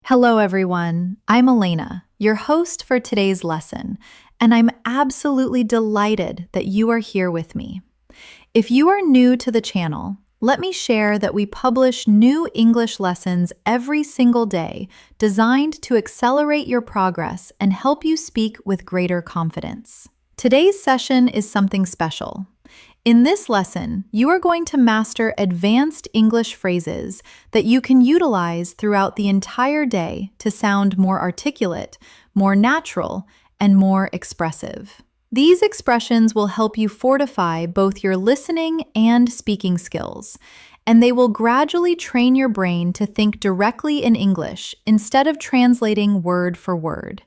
Hello, everyone. I'm Elena, your host for today's lesson, and I'm absolutely delighted that you are here with me. If you are new to the channel, let me share that we publish new English lessons every single day designed to accelerate your progress and help you speak with greater confidence. Today's session is something special. In this lesson, you are going to master advanced English phrases that you can utilize throughout the entire day to sound more articulate, more natural, and more expressive. These expressions will help you fortify both your listening and speaking skills, and they will gradually train your brain to think directly in English instead of translating word for word.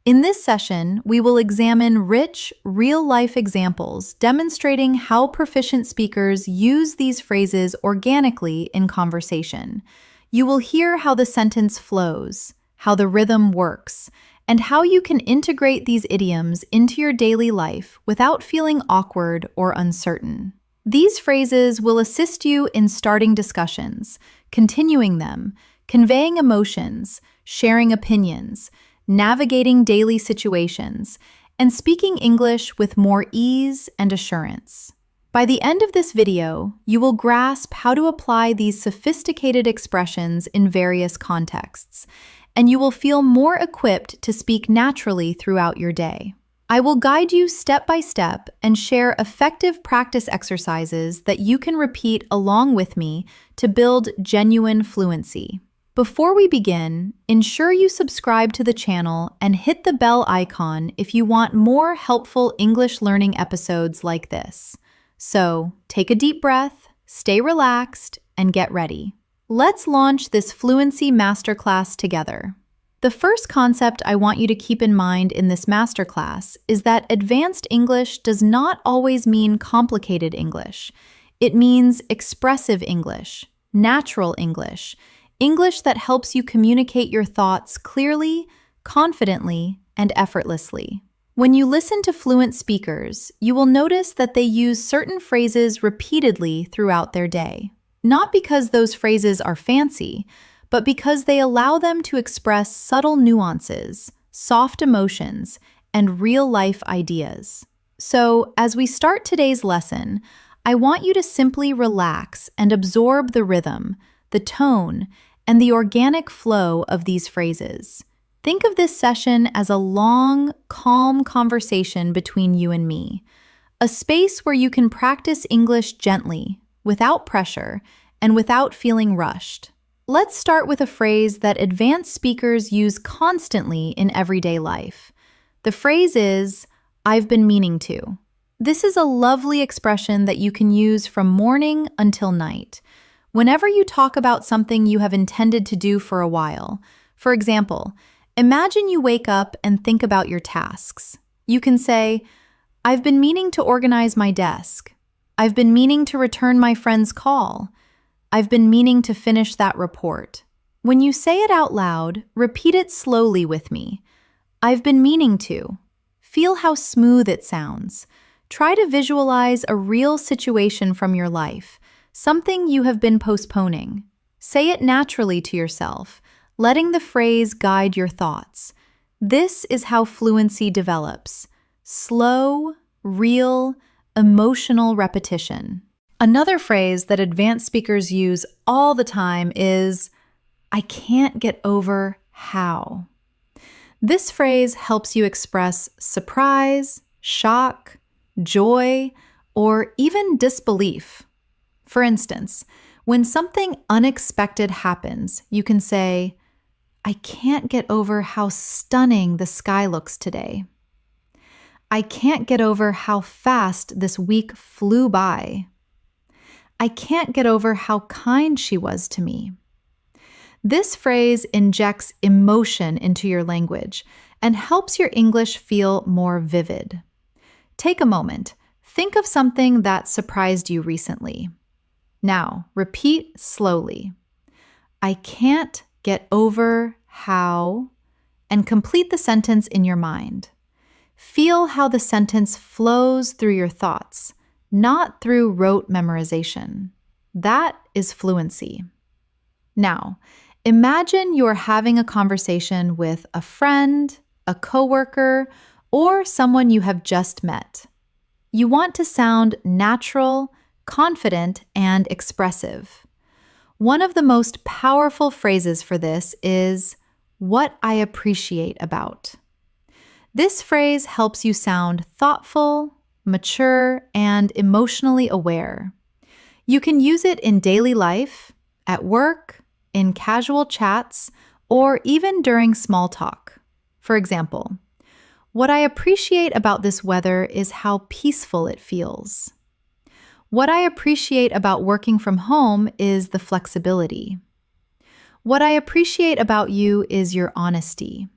In this session, we will examine rich, real-life examples demonstrating how proficient speakers use these phrases organically in conversation. You will hear how the sentence flows, how the rhythm works, and how you can integrate these idioms into your daily life without feeling awkward or uncertain. These phrases will assist you in starting discussions, continuing them, conveying emotions, sharing opinions, navigating daily situations, and speaking English with more ease and assurance. By the end of this video, you will grasp how to apply these sophisticated expressions in various contexts, and you will feel more equipped to speak naturally throughout your day. I will guide you step by step and share effective practice exercises that you can repeat along with me to build genuine fluency. Before we begin, ensure you subscribe to the channel and hit the bell icon if you want more helpful English learning episodes like this. So, take a deep breath, stay relaxed, and get ready. Let's launch this fluency masterclass together. The first concept I want you to keep in mind in this masterclass is that advanced English does not always mean complicated English. It means expressive English, natural English, English that helps you communicate your thoughts clearly, confidently, and effortlessly. When you listen to fluent speakers, you will notice that they use certain phrases repeatedly throughout their day. Not because those phrases are fancy, but because they allow them to express subtle nuances, soft emotions, and real-life ideas. So, as we start today's lesson, I want you to simply relax and absorb the rhythm, the tone, and the organic flow of these phrases. Think of this session as a long, calm conversation between you and me, a space where you can practice English gently, without pressure, and without feeling rushed. Let's start with a phrase that advanced speakers use constantly in everyday life. The phrase is, "I've been meaning to." This is a lovely expression that you can use from morning until night. Whenever you talk about something you have intended to do for a while, for example, imagine you wake up and think about your tasks. You can say, "I've been meaning to organize my desk. I've been meaning to return my friend's call. I've been meaning to finish that report." When you say it out loud, repeat it slowly with me. "I've been meaning to." Feel how smooth it sounds. Try to visualize a real situation from your life, something you have been postponing. Say it naturally to yourself, letting the phrase guide your thoughts. This is how fluency develops. Slow, real, emotional repetition. Another phrase that advanced speakers use all the time is, "I can't get over how." This phrase helps you express surprise, shock, joy, or even disbelief. For instance, when something unexpected happens, you can say, "I can't get over how stunning the sky looks today." "I can't get over how fast this week flew by." "I can't get over how kind she was to me." This phrase injects emotion into your language and helps your English feel more vivid. Take a moment. Think of something that surprised you recently. Now, repeat slowly. "I can't get over how," and complete the sentence in your mind. Feel how the sentence flows through your thoughts, not through rote memorization. That is fluency. Now, Imagine you're having a conversation with a friend, a coworker, or someone you have just met. You want to sound natural, confident, and expressive. One of the most powerful phrases for this is, "what I appreciate about." This phrase helps you sound thoughtful, mature, and emotionally aware. You can use it in daily life, at work, in casual chats, or even during small talk. For example, "what I appreciate about this weather is how peaceful it feels." "What I appreciate about working from home is the flexibility." "What I appreciate about you is your honesty."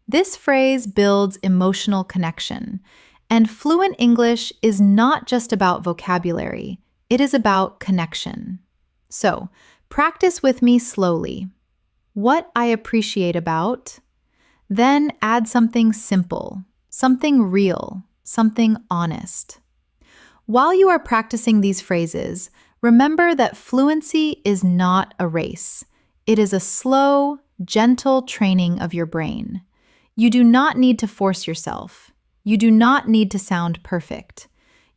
This phrase builds emotional connection, and fluent English is not just about vocabulary, it is about connection. So, practice with me slowly. What I appreciate about, then add something simple, something real, something honest. While you are practicing these phrases, remember that fluency is not a race. It is a slow, gentle training of your brain. You do not need to force yourself. You do not need to sound perfect.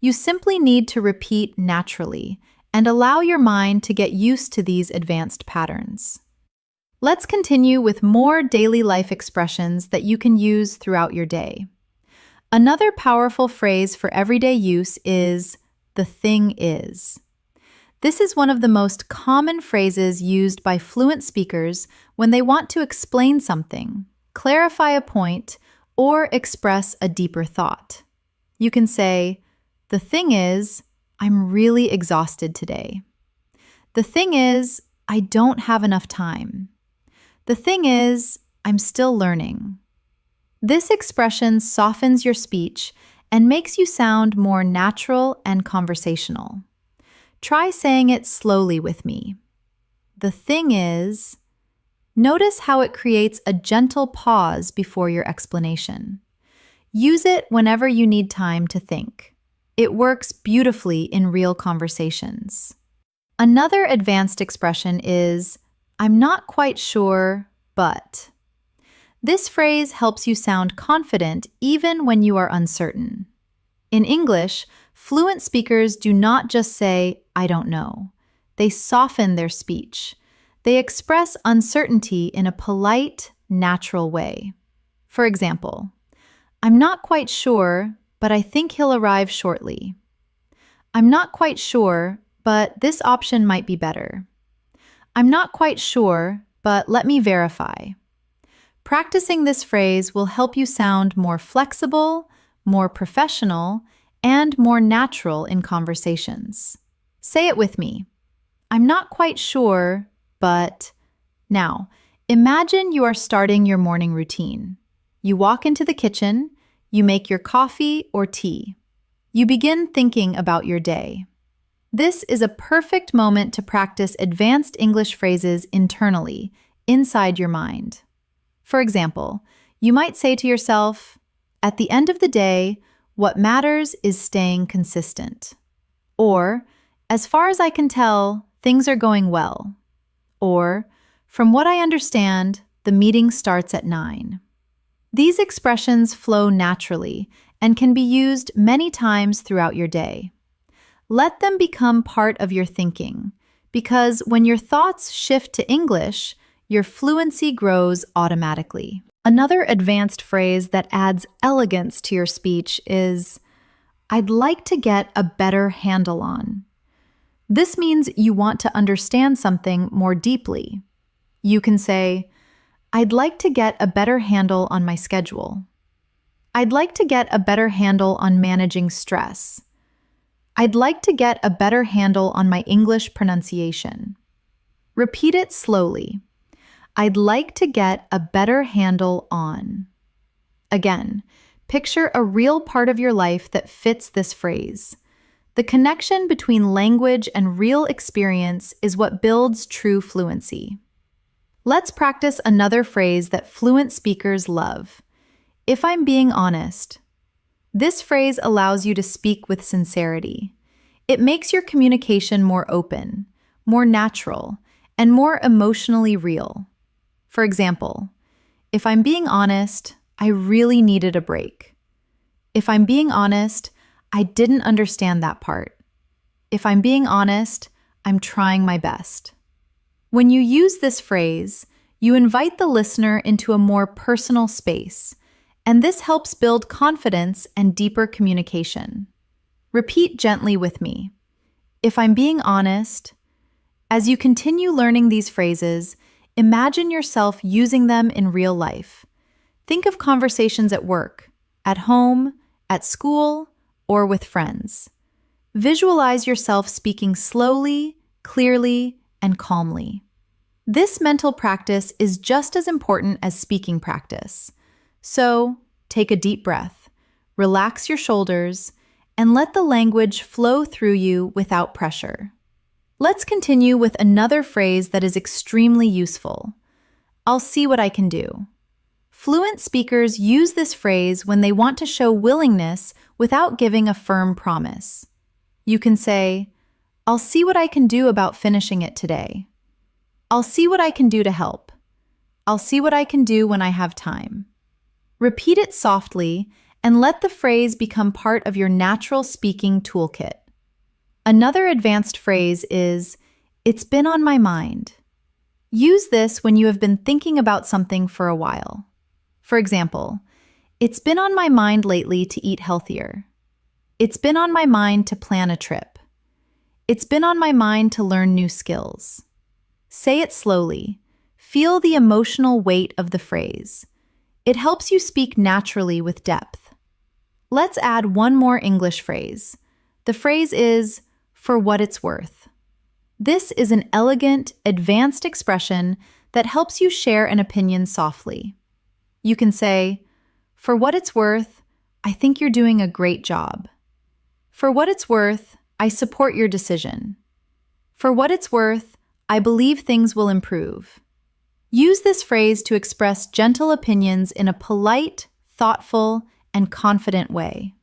You simply need to repeat naturally and allow your mind to get used to these advanced patterns. Let's continue with more daily life expressions that you can use throughout your day. Another powerful phrase for everyday use is, "the thing is." This is one of the most common phrases used by fluent speakers when they want to explain something, clarify a point, or express a deeper thought. You can say, "the thing is, I'm really exhausted today." "The thing is, I don't have enough time." "The thing is, I'm still learning." This expression softens your speech and makes you sound more natural and conversational. Try saying it slowly with me. "The thing is," notice how it creates a gentle pause before your explanation. Use it whenever you need time to think. It works beautifully in real conversations. Another advanced expression is, "I'm not quite sure, but." This phrase helps you sound confident even when you are uncertain. In English, fluent speakers do not just say, "I don't know." They soften their speech. They express uncertainty in a polite, natural way. For example, "I'm not quite sure, but I think he'll arrive shortly." "I'm not quite sure, but this option might be better." "I'm not quite sure, but let me verify." Practicing this phrase will help you sound more flexible, more professional, and more natural in conversations. Say it with me. "I'm not quite sure, but..." Now, imagine you are starting your morning routine. You walk into the kitchen, you make your coffee or tea. You begin thinking about your day. This is a perfect moment to practice advanced English phrases internally, inside your mind. For example, you might say to yourself, "At the end of the day, what matters is staying consistent." Or, "As far as I can tell, things are going well." Or, "From what I understand, the meeting starts at 9. These expressions flow naturally and can be used many times throughout your day. Let them become part of your thinking, because when your thoughts shift to English, your fluency grows automatically. Another advanced phrase that adds elegance to your speech is, "I'd like to get a better handle on." This means you want to understand something more deeply. You can say, "I'd like to get a better handle on my schedule." "I'd like to get a better handle on managing stress." "I'd like to get a better handle on my English pronunciation." Repeat it slowly. "I'd like to get a better handle on." Again, picture a real part of your life that fits this phrase. The connection between language and real experience is what builds true fluency. Let's practice another phrase that fluent speakers love. "If I'm being honest." This phrase allows you to speak with sincerity. It makes your communication more open, more natural, and more emotionally real. For example, if I'm being honest, I really needed a break. If I'm being honest, I didn't understand that part. If I'm being honest, I'm trying my best. When you use this phrase, you invite the listener into a more personal space, and this helps build confidence and deeper communication. Repeat gently with me. If I'm being honest, as you continue learning these phrases, imagine yourself using them in real life. Think of conversations at work, at home, at school, or with friends. Visualize yourself speaking slowly, clearly, and calmly. This mental practice is just as important as speaking practice. So, take a deep breath, relax your shoulders, and let the language flow through you without pressure. Let's continue with another phrase that is extremely useful. I'll see what I can do. Fluent speakers use this phrase when they want to show willingness without giving a firm promise. You can say, I'll see what I can do about finishing it today. I'll see what I can do to help. I'll see what I can do when I have time. Repeat it softly and let the phrase become part of your natural speaking toolkit. Another advanced phrase is, it's been on my mind. Use this when you have been thinking about something for a while. For example, it's been on my mind lately to eat healthier. It's been on my mind to plan a trip. It's been on my mind to learn new skills. Say it slowly. Feel the emotional weight of the phrase. It helps you speak naturally with depth. Let's add one more English phrase. The phrase is, for what it's worth. This is an elegant, advanced expression that helps you share an opinion softly. You can say, for what it's worth, I think you're doing a great job. For what it's worth, I support your decision. For what it's worth, I believe things will improve. Use this phrase to express gentle opinions in a polite, thoughtful, and confident way.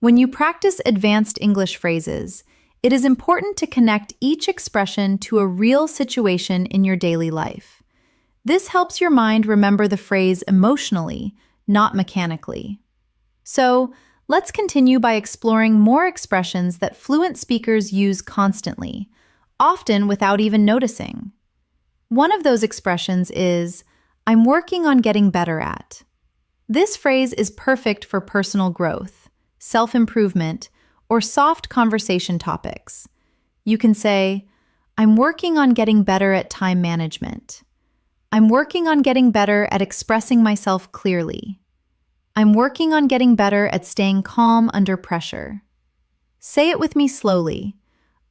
When you practice advanced English phrases, it is important to connect each expression to a real situation in your daily life. This helps your mind remember the phrase emotionally, not mechanically. So, let's continue by exploring more expressions that fluent speakers use constantly, often without even noticing. One of those expressions is, I'm working on getting better at. This phrase is perfect for personal growth, self-improvement, or soft conversation topics. You can say, I'm working on getting better at time management. I'm working on getting better at expressing myself clearly. I'm working on getting better at staying calm under pressure. Say it with me slowly.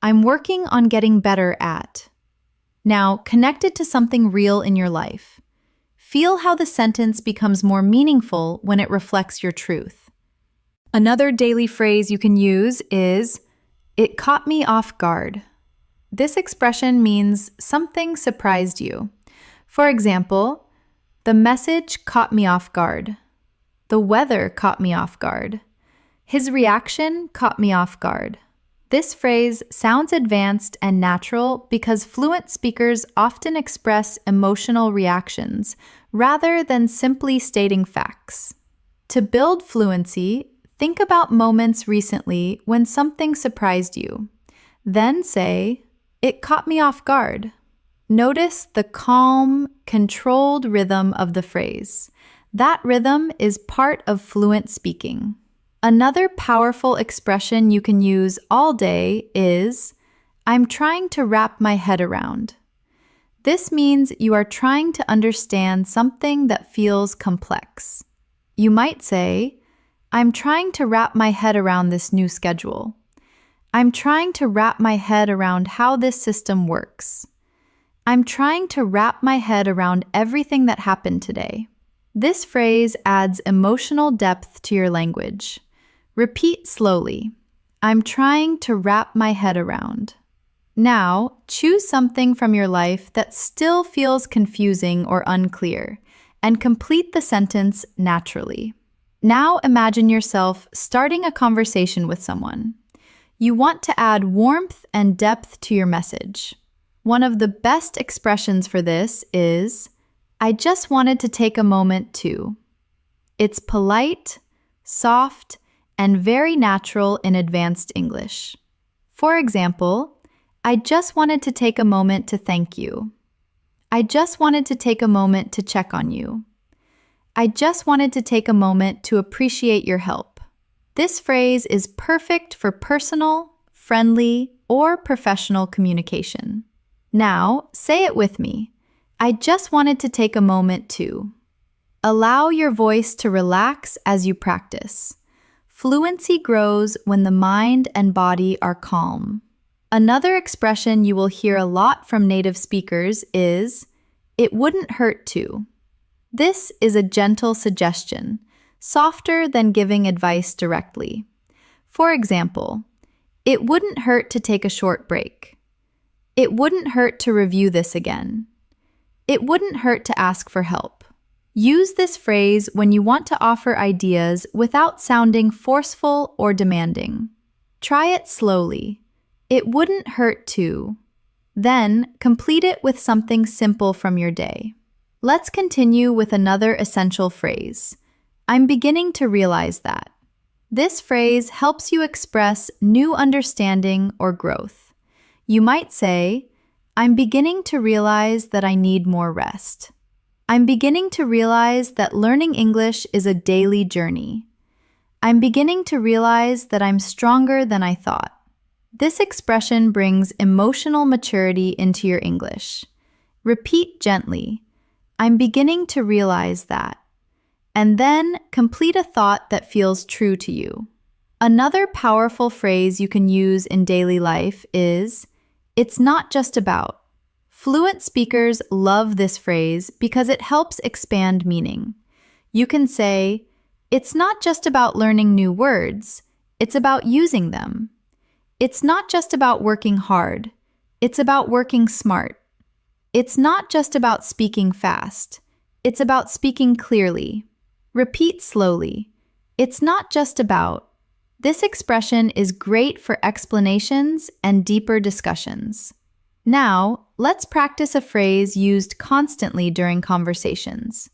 I'm working on getting better at. Now, connect it to something real in your life. Feel how the sentence becomes more meaningful when it reflects your truth. Another daily phrase you can use is, it caught me off guard. This expression means something surprised you. For example, the message caught me off guard. The weather caught me off guard. His reaction caught me off guard. This phrase sounds advanced and natural because fluent speakers often express emotional reactions rather than simply stating facts. To build fluency, think about moments recently when something surprised you. Then say, it caught me off guard. Notice the calm, controlled rhythm of the phrase. That rhythm is part of fluent speaking. Another powerful expression you can use all day is, I'm trying to wrap my head around. This means you are trying to understand something that feels complex. You might say, I'm trying to wrap my head around this new schedule. I'm trying to wrap my head around how this system works. I'm trying to wrap my head around everything that happened today. This phrase adds emotional depth to your language. Repeat slowly. I'm trying to wrap my head around. Now, choose something from your life that still feels confusing or unclear, and complete the sentence naturally. Now imagine yourself starting a conversation with someone. You want to add warmth and depth to your message. One of the best expressions for this is, I just wanted to take a moment to. It's polite, soft, and very natural in advanced English. For example, I just wanted to take a moment to thank you. I just wanted to take a moment to check on you. I just wanted to take a moment to appreciate your help. This phrase is perfect for personal, friendly, or professional communication. Now, say it with me. I just wanted to take a moment to. Allow your voice to relax as you practice. Fluency grows when the mind and body are calm. Another expression you will hear a lot from native speakers is, "It wouldn't hurt to." This is a gentle suggestion, softer than giving advice directly. For example, it wouldn't hurt to take a short break. It wouldn't hurt to review this again. It wouldn't hurt to ask for help. Use this phrase when you want to offer ideas without sounding forceful or demanding. Try it slowly. It wouldn't hurt to. Then, complete it with something simple from your day. Let's continue with another essential phrase. I'm beginning to realize that. This phrase helps you express new understanding or growth. You might say, I'm beginning to realize that I need more rest. I'm beginning to realize that learning English is a daily journey. I'm beginning to realize that I'm stronger than I thought. This expression brings emotional maturity into your English. Repeat gently, I'm beginning to realize that. And then complete a thought that feels true to you. Another powerful phrase you can use in daily life is, it's not just about. Fluent speakers love this phrase because it helps expand meaning. You can say, it's not just about learning new words, it's about using them. It's not just about working hard, it's about working smart. It's not just about speaking fast, it's about speaking clearly. Repeat slowly. It's not just about. This expression is great for explanations and deeper discussions. Now, let's practice a phrase used constantly during conversations.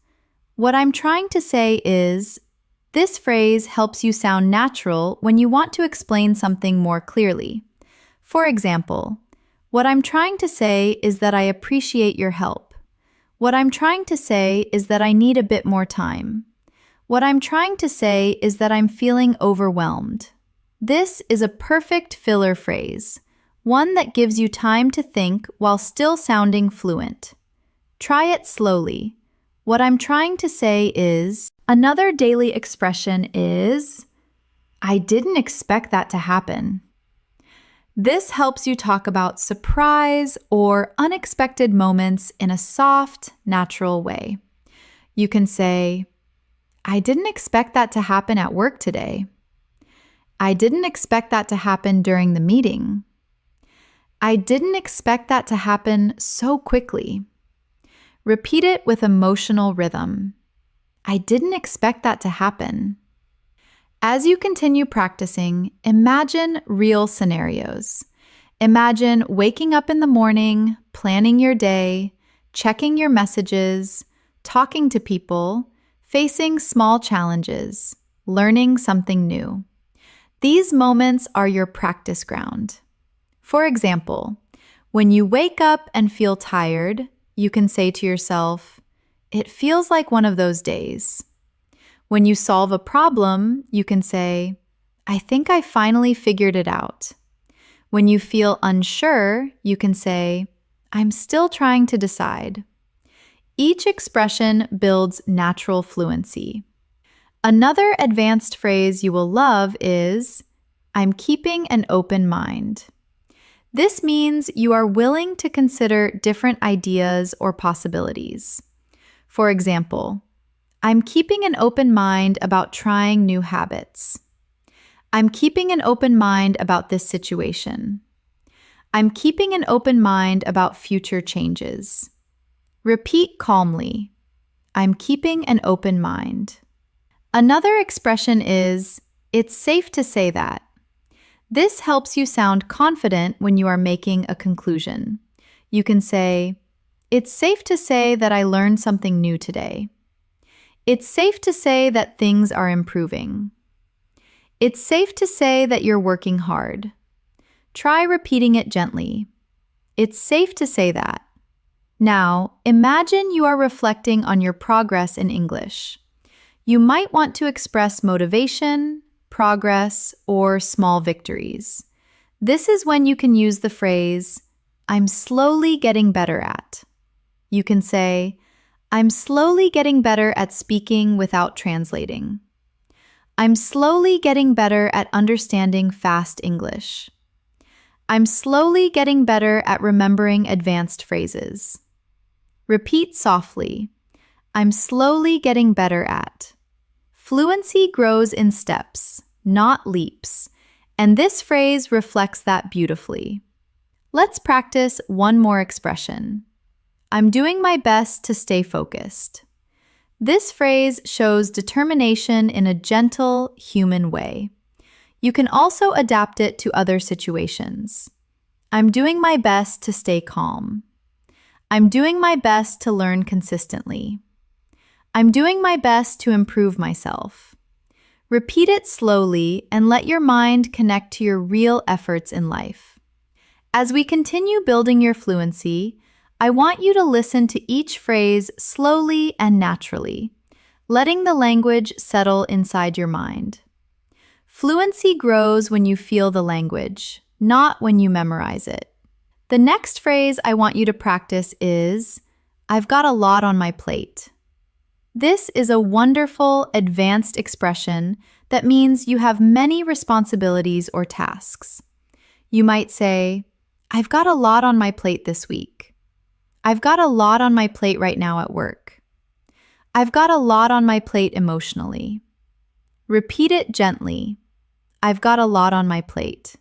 What I'm trying to say is, this phrase helps you sound natural when you want to explain something more clearly. For example, what I'm trying to say is that I appreciate your help. What I'm trying to say is that I need a bit more time. What I'm trying to say is that I'm feeling overwhelmed. This is a perfect filler phrase, one that gives you time to think while still sounding fluent. Try it slowly. What I'm trying to say is, another daily expression is, I didn't expect that to happen. This helps you talk about surprise or unexpected moments in a soft, natural way. You can say, I didn't expect that to happen at work today. I didn't expect that to happen during the meeting. I didn't expect that to happen so quickly. Repeat it with emotional rhythm. I didn't expect that to happen. As you continue practicing, imagine real scenarios. Imagine waking up in the morning, planning your day, checking your messages, talking to people, facing small challenges, learning something new. These moments are your practice ground. For example, when you wake up and feel tired, you can say to yourself, it feels like one of those days. When you solve a problem, you can say, I think I finally figured it out. When you feel unsure, you can say, I'm still trying to decide. Each expression builds natural fluency. Another advanced phrase you will love is, I'm keeping an open mind. This means you are willing to consider different ideas or possibilities. For example, I'm keeping an open mind about trying new habits. I'm keeping an open mind about this situation. I'm keeping an open mind about future changes. Repeat calmly. I'm keeping an open mind. Another expression is, it's safe to say that. This helps you sound confident when you are making a conclusion. You can say, It's safe to say that I learned something new today. It's safe to say that things are improving. It's safe to say that you're working hard. Try repeating it gently. It's safe to say that. Now, imagine you are reflecting on your progress in English. You might want to express motivation, progress, or small victories. This is when you can use the phrase, I'm slowly getting better at. You can say, I'm slowly getting better at speaking without translating. I'm slowly getting better at understanding fast English. I'm slowly getting better at remembering advanced phrases. Repeat softly. I'm slowly getting better at. Fluency grows in steps, not leaps, and this phrase reflects that beautifully. Let's practice one more expression. I'm doing my best to stay focused. This phrase shows determination in a gentle, human way. You can also adapt it to other situations. I'm doing my best to stay calm. I'm doing my best to learn consistently. I'm doing my best to improve myself. Repeat it slowly and let your mind connect to your real efforts in life. As we continue building your fluency, I want you to listen to each phrase slowly and naturally, letting the language settle inside your mind. Fluency grows when you feel the language, not when you memorize it. The next phrase I want you to practice is, I've got a lot on my plate. This is a wonderful, advanced expression that means you have many responsibilities or tasks. You might say, I've got a lot on my plate this week. I've got a lot on my plate right now at work. I've got a lot on my plate emotionally. Repeat it gently. I've got a lot on my plate.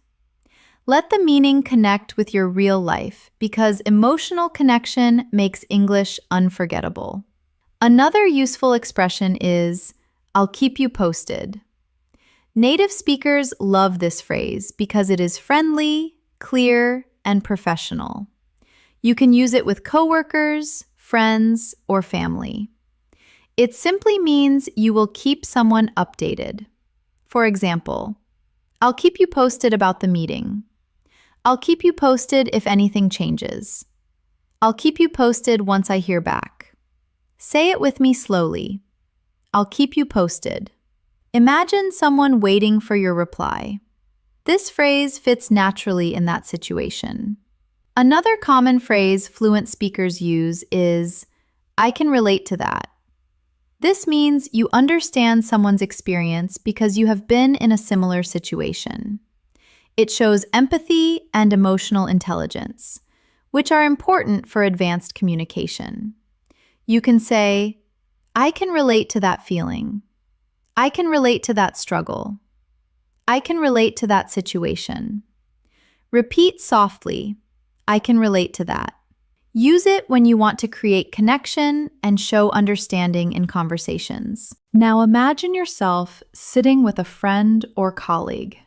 Let the meaning connect with your real life because emotional connection makes English unforgettable. Another useful expression is, I'll keep you posted. Native speakers love this phrase because it is friendly, clear, and professional. You can use it with coworkers, friends, or family. It simply means you will keep someone updated. For example, I'll keep you posted about the meeting. I'll keep you posted if anything changes. I'll keep you posted once I hear back. Say it with me slowly. I'll keep you posted. Imagine someone waiting for your reply. This phrase fits naturally in that situation. Another common phrase fluent speakers use is, I can relate to that. This means you understand someone's experience because you have been in a similar situation. It shows empathy and emotional intelligence, which are important for advanced communication. You can say, I can relate to that feeling. I can relate to that struggle. I can relate to that situation. Repeat softly, I can relate to that. Use it when you want to create connection and show understanding in conversations. Now imagine yourself sitting with a friend or colleague,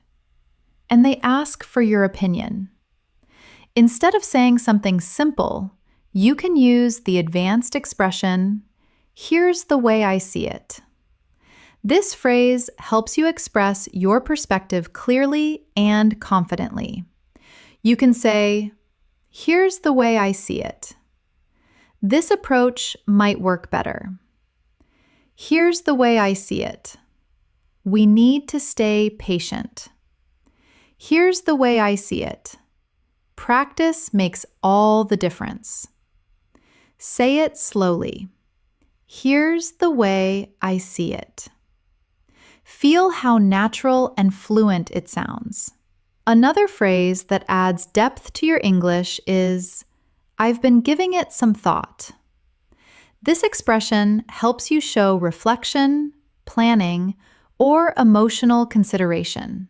and they ask for your opinion. Instead of saying something simple, you can use the advanced expression, here's the way I see it. This phrase helps you express your perspective clearly and confidently. You can say, here's the way I see it. This approach might work better. Here's the way I see it. We need to stay patient. Here's the way I see it. Practice makes all the difference. Say it slowly. Here's the way I see it. Feel how natural and fluent it sounds. Another phrase that adds depth to your English is, I've been giving it some thought. This expression helps you show reflection, planning, or emotional consideration.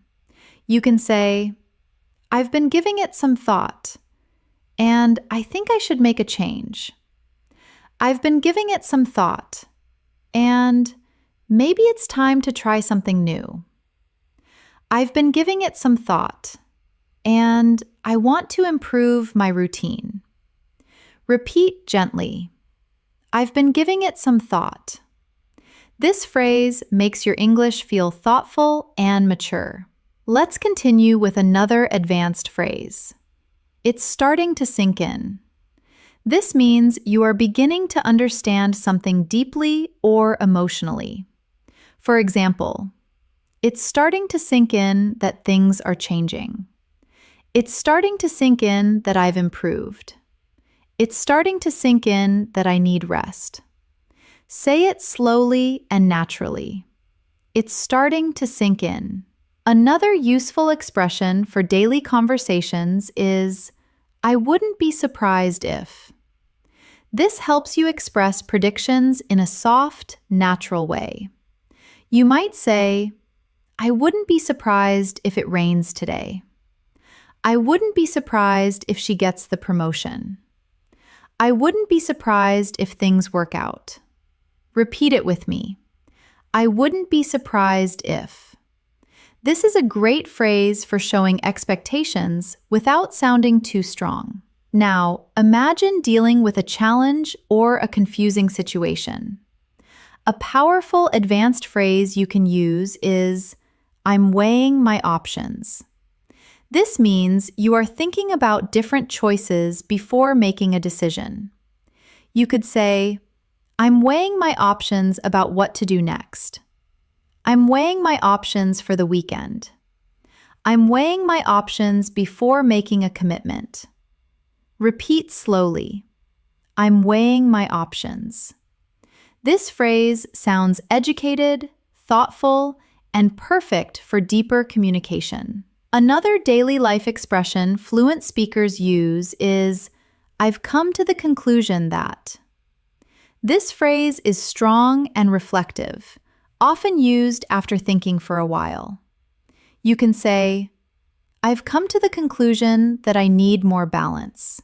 You can say, I've been giving it some thought, and I think I should make a change. I've been giving it some thought, and maybe it's time to try something new. I've been giving it some thought, and I want to improve my routine. Repeat gently. I've been giving it some thought. This phrase makes your English feel thoughtful and mature. Let's continue with another advanced phrase. It's starting to sink in. This means you are beginning to understand something deeply or emotionally. For example, it's starting to sink in that things are changing. It's starting to sink in that I've improved. It's starting to sink in that I need rest. Say it slowly and naturally. It's starting to sink in. Another useful expression for daily conversations is, I wouldn't be surprised if. This helps you express predictions in a soft, natural way. You might say, I wouldn't be surprised if it rains today. I wouldn't be surprised if she gets the promotion. I wouldn't be surprised if things work out. Repeat it with me. I wouldn't be surprised if. This is a great phrase for showing expectations without sounding too strong. Now, imagine dealing with a challenge or a confusing situation. A powerful advanced phrase you can use is, I'm weighing my options. This means you are thinking about different choices before making a decision. You could say, I'm weighing my options about what to do next. I'm weighing my options for the weekend. I'm weighing my options before making a commitment. Repeat slowly. I'm weighing my options. This phrase sounds educated, thoughtful, and perfect for deeper communication. Another daily life expression fluent speakers use is, I've come to the conclusion that. This phrase is strong and reflective, often used after thinking for a while. You can say, I've come to the conclusion that I need more balance.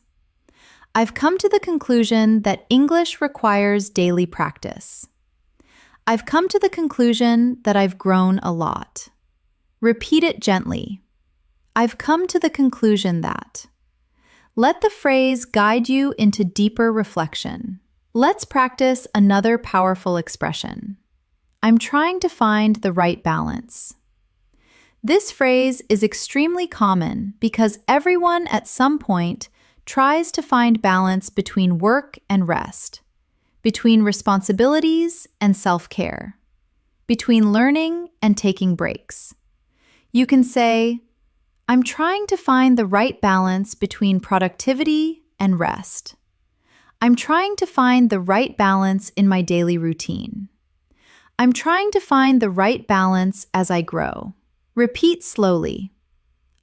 I've come to the conclusion that English requires daily practice. I've come to the conclusion that I've grown a lot. Repeat it gently. I've come to the conclusion that. Let the phrase guide you into deeper reflection. Let's practice another powerful expression. I'm trying to find the right balance. This phrase is extremely common because everyone at some point tries to find balance between work and rest, between responsibilities and self-care, between learning and taking breaks. You can say, I'm trying to find the right balance between productivity and rest. I'm trying to find the right balance in my daily routine. I'm trying to find the right balance as I grow. Repeat slowly.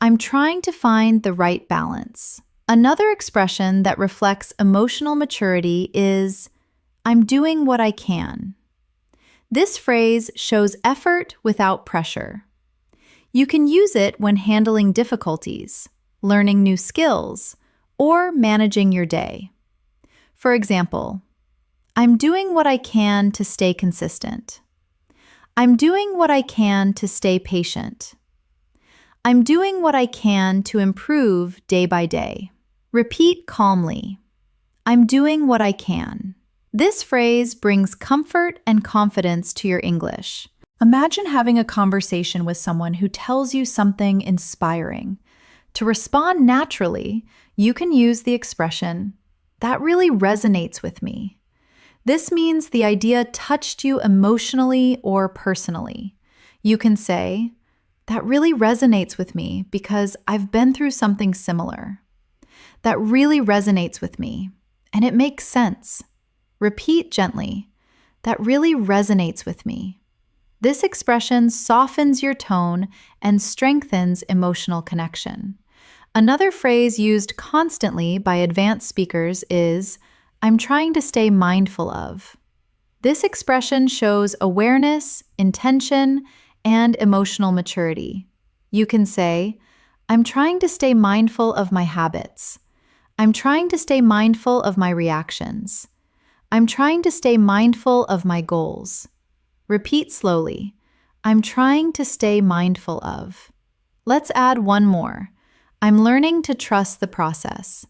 I'm trying to find the right balance. Another expression that reflects emotional maturity is, I'm doing what I can. This phrase shows effort without pressure. You can use it when handling difficulties, learning new skills, or managing your day. For example, I'm doing what I can to stay consistent. I'm doing what I can to stay patient. I'm doing what I can to improve day by day. Repeat calmly. I'm doing what I can. This phrase brings comfort and confidence to your English. Imagine having a conversation with someone who tells you something inspiring. To respond naturally, you can use the expression, that really resonates with me. This means the idea touched you emotionally or personally. You can say, that really resonates with me because I've been through something similar. That really resonates with me, and it makes sense. Repeat gently, that really resonates with me. This expression softens your tone and strengthens emotional connection. Another phrase used constantly by advanced speakers is, I'm trying to stay mindful of. This expression shows awareness, intention, and emotional maturity. You can say, I'm trying to stay mindful of my habits. I'm trying to stay mindful of my reactions. I'm trying to stay mindful of my goals. Repeat slowly. I'm trying to stay mindful of. Let's add one more. I'm learning to trust the process.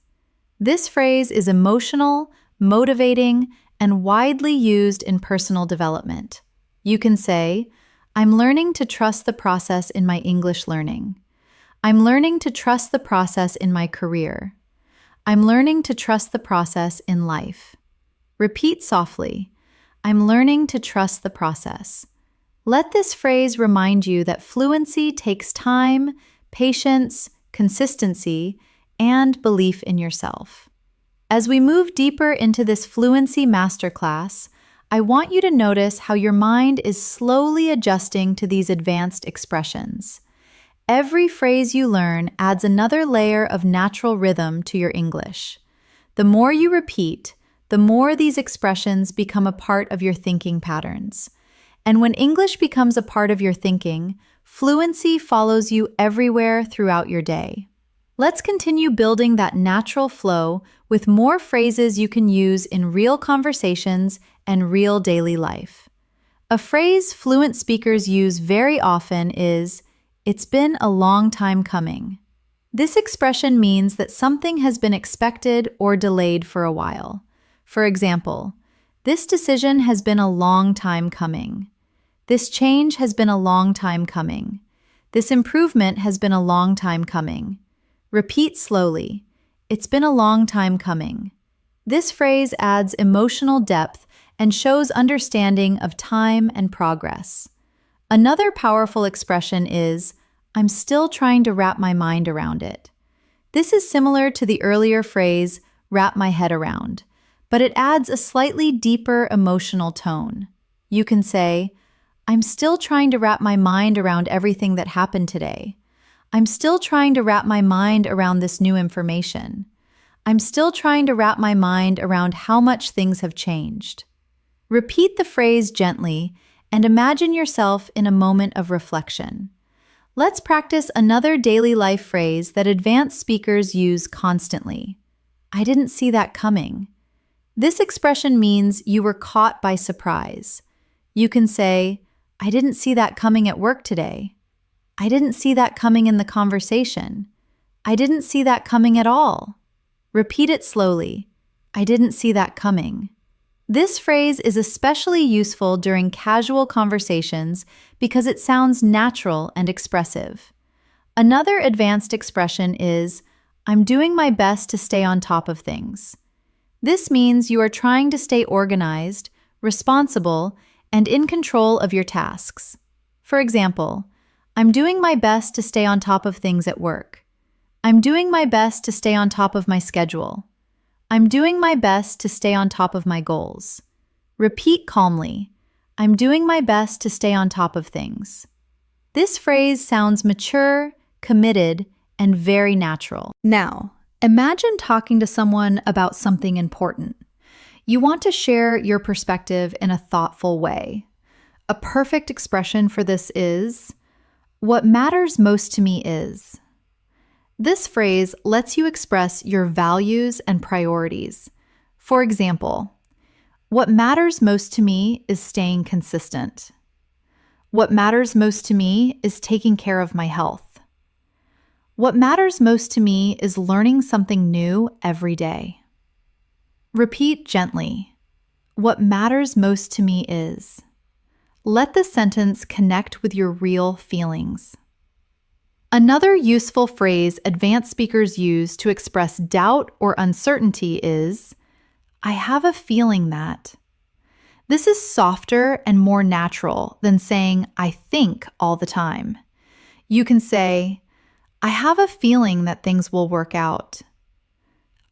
This phrase is emotional, motivating, and widely used in personal development. You can say, I'm learning to trust the process in my English learning. I'm learning to trust the process in my career. I'm learning to trust the process in life. Repeat softly, I'm learning to trust the process. Let this phrase remind you that fluency takes time, patience, consistency, and belief in yourself. As we move deeper into this fluency masterclass, I want you to notice how your mind is slowly adjusting to these advanced expressions. Every phrase you learn adds another layer of natural rhythm to your English. The more you repeat, the more these expressions become a part of your thinking patterns. And when English becomes a part of your thinking, fluency follows you everywhere throughout your day. Let's continue building that natural flow with more phrases you can use in real conversations and real daily life. A phrase fluent speakers use very often is, "It's been a long time coming." This expression means that something has been expected or delayed for a while. For example, this decision has been a long time coming. This change has been a long time coming. This improvement has been a long time coming. Repeat slowly. It's been a long time coming. This phrase adds emotional depth and shows understanding of time and progress. Another powerful expression is, I'm still trying to wrap my mind around it. This is similar to the earlier phrase, wrap my head around, but it adds a slightly deeper emotional tone. You can say, I'm still trying to wrap my mind around everything that happened today. I'm still trying to wrap my mind around this new information. I'm still trying to wrap my mind around how much things have changed. Repeat the phrase gently and imagine yourself in a moment of reflection. Let's practice another daily life phrase that advanced speakers use constantly. I didn't see that coming. This expression means you were caught by surprise. You can say, I didn't see that coming at work today. I didn't see that coming in the conversation. I didn't see that coming at all. Repeat it slowly. I didn't see that coming. This phrase is especially useful during casual conversations because it sounds natural and expressive. Another advanced expression is, I'm doing my best to stay on top of things. This means you are trying to stay organized, responsible, and in control of your tasks. For example, I'm doing my best to stay on top of things at work. I'm doing my best to stay on top of my schedule. I'm doing my best to stay on top of my goals. Repeat calmly. I'm doing my best to stay on top of things. This phrase sounds mature, committed, and very natural. Now, imagine talking to someone about something important. You want to share your perspective in a thoughtful way. A perfect expression for this is, what matters most to me is. This phrase lets you express your values and priorities. For example, what matters most to me is staying consistent. What matters most to me is taking care of my health. What matters most to me is learning something new every day. Repeat gently. What matters most to me is. Let the sentence connect with your real feelings. Another useful phrase advanced speakers use to express doubt or uncertainty is, I have a feeling that. This is softer and more natural than saying, I think all the time. You can say, I have a feeling that things will work out.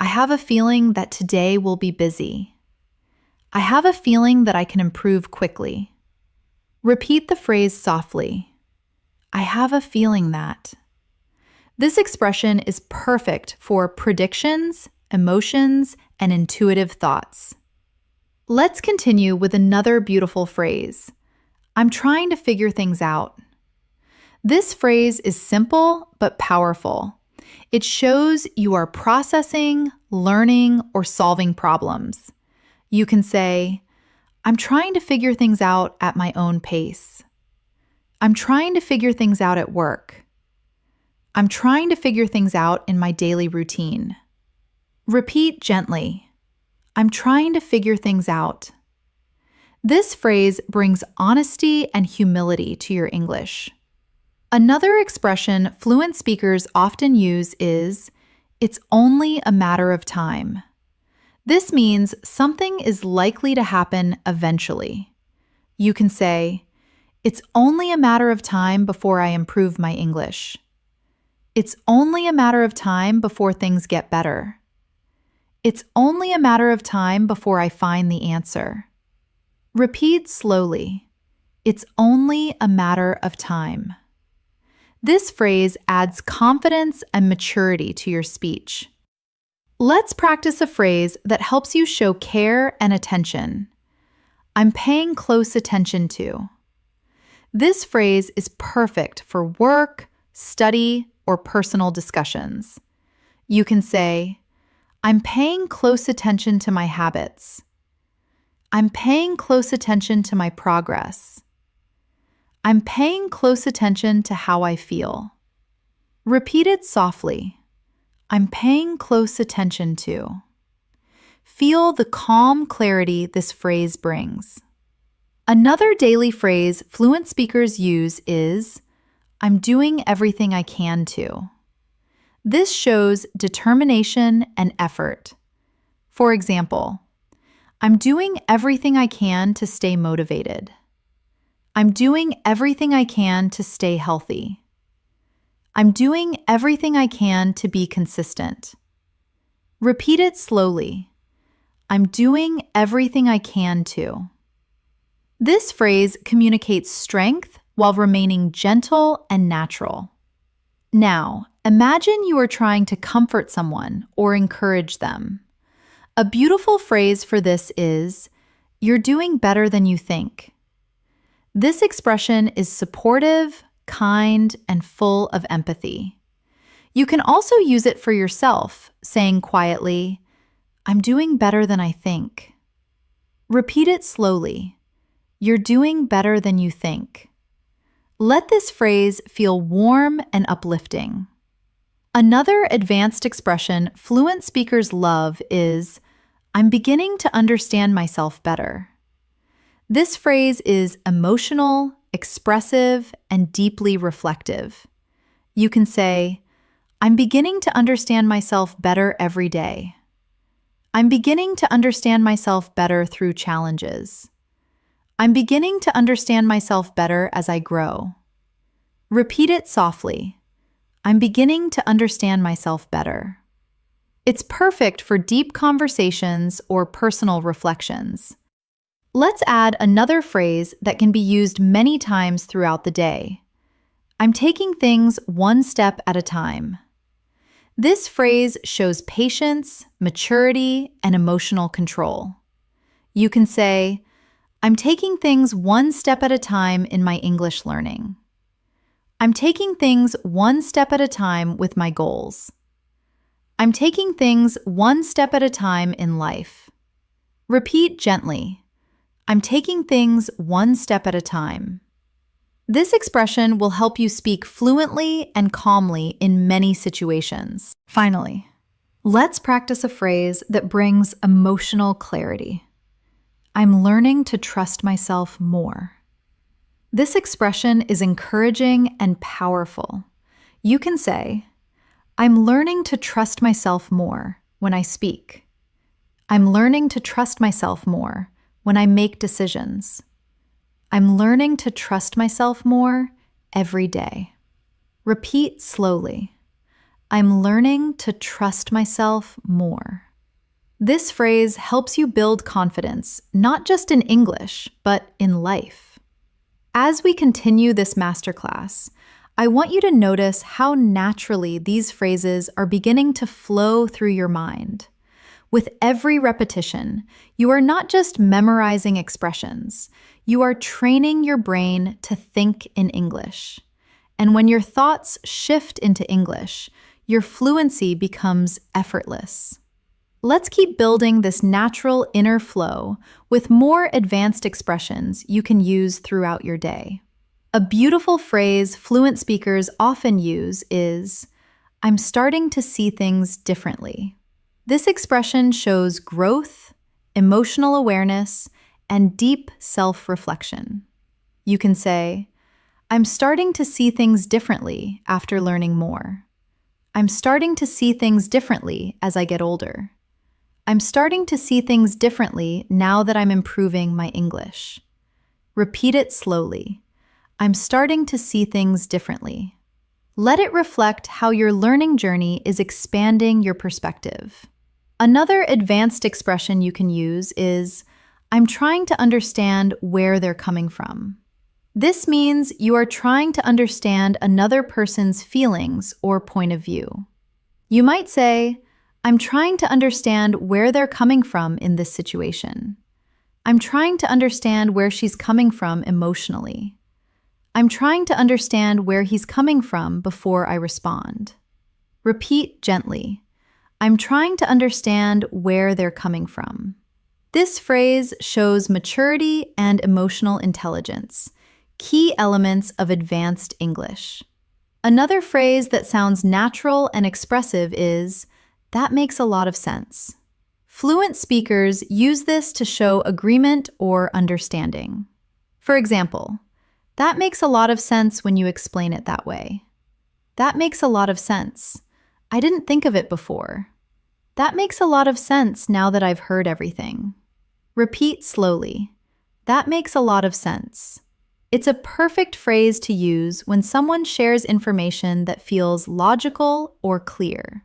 I have a feeling that today will be busy. I have a feeling that I can improve quickly. Repeat the phrase softly. I have a feeling that. This expression is perfect for predictions, emotions, and intuitive thoughts. Let's continue with another beautiful phrase. I'm trying to figure things out. This phrase is simple but powerful. It shows you are processing, learning, or solving problems. You can say, I'm trying to figure things out at my own pace. I'm trying to figure things out at work. I'm trying to figure things out in my daily routine. Repeat gently. I'm trying to figure things out. This phrase brings honesty and humility to your English. Another expression fluent speakers often use is, it's only a matter of time. This means something is likely to happen eventually. You can say, it's only a matter of time before I improve my English. It's only a matter of time before things get better. It's only a matter of time before I find the answer. Repeat slowly. It's only a matter of time. This phrase adds confidence and maturity to your speech. Let's practice a phrase that helps you show care and attention. I'm paying close attention to. This phrase is perfect for work, study, or personal discussions. You can say, I'm paying close attention to my habits. I'm paying close attention to my progress. I'm paying close attention to how I feel. Repeat it softly. I'm paying close attention to. Feel the calm clarity this phrase brings. Another daily phrase fluent speakers use is, I'm doing everything I can to. This shows determination and effort. For example, I'm doing everything I can to stay motivated. I'm doing everything I can to stay healthy. I'm doing everything I can to be consistent. Repeat it slowly. I'm doing everything I can to. This phrase communicates strength while remaining gentle and natural. Now, imagine you are trying to comfort someone or encourage them. A beautiful phrase for this is, you're doing better than you think. This expression is supportive, kind, and full of empathy. You can also use it for yourself, saying quietly, I'm doing better than I think. Repeat it slowly. You're doing better than you think. Let this phrase feel warm and uplifting. Another advanced expression fluent speakers love is, I'm beginning to understand myself better. This phrase is emotional, expressive, and deeply reflective. You can say, I'm beginning to understand myself better every day. I'm beginning to understand myself better through challenges. I'm beginning to understand myself better as I grow. Repeat it softly. I'm beginning to understand myself better. It's perfect for deep conversations or personal reflections. Let's add another phrase that can be used many times throughout the day. I'm taking things one step at a time. This phrase shows patience, maturity, and emotional control. You can say, I'm taking things one step at a time in my English learning. I'm taking things one step at a time with my goals. I'm taking things one step at a time in life. Repeat gently. I'm taking things one step at a time. This expression will help you speak fluently and calmly in many situations. Finally, let's practice a phrase that brings emotional clarity. I'm learning to trust myself more. This expression is encouraging and powerful. You can say, I'm learning to trust myself more when I speak. I'm learning to trust myself more when I make decisions. I'm learning to trust myself more every day. Repeat slowly. I'm learning to trust myself more. This phrase helps you build confidence, not just in English, but in life. As we continue this masterclass, I want you to notice how naturally these phrases are beginning to flow through your mind. With every repetition, you are not just memorizing expressions, you are training your brain to think in English. And when your thoughts shift into English, your fluency becomes effortless. Let's keep building this natural inner flow with more advanced expressions you can use throughout your day. A beautiful phrase fluent speakers often use is, I'm starting to see things differently. This expression shows growth, emotional awareness, and deep self-reflection. You can say, I'm starting to see things differently after learning more. I'm starting to see things differently as I get older. I'm starting to see things differently now that I'm improving my English. Repeat it slowly. I'm starting to see things differently. Let it reflect how your learning journey is expanding your perspective. Another advanced expression you can use is, I'm trying to understand where they're coming from. This means you are trying to understand another person's feelings or point of view. You might say, I'm trying to understand where they're coming from in this situation. I'm trying to understand where she's coming from emotionally. I'm trying to understand where he's coming from before I respond. Repeat gently. I'm trying to understand where they're coming from. This phrase shows maturity and emotional intelligence, key elements of advanced English. Another phrase that sounds natural and expressive is, that makes a lot of sense. Fluent speakers use this to show agreement or understanding. For example, that makes a lot of sense when you explain it that way. That makes a lot of sense. I didn't think of it before. That makes a lot of sense now that I've heard everything. Repeat slowly. That makes a lot of sense. It's a perfect phrase to use when someone shares information that feels logical or clear.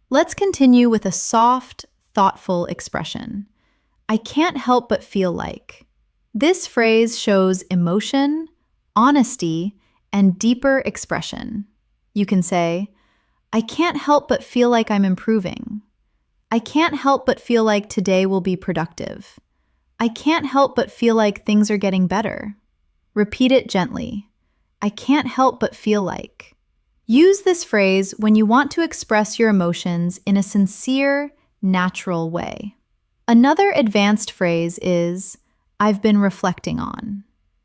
Let's continue with a soft, thoughtful expression. I can't help but feel like. This phrase shows emotion, honesty, and deeper expression. You can say, I can't help but feel like I'm improving. I can't help but feel like today will be productive. I can't help but feel like things are getting better. Repeat it gently. I can't help but feel like. Use this phrase when you want to express your emotions in a sincere, natural way. Another advanced phrase is, I've been reflecting on.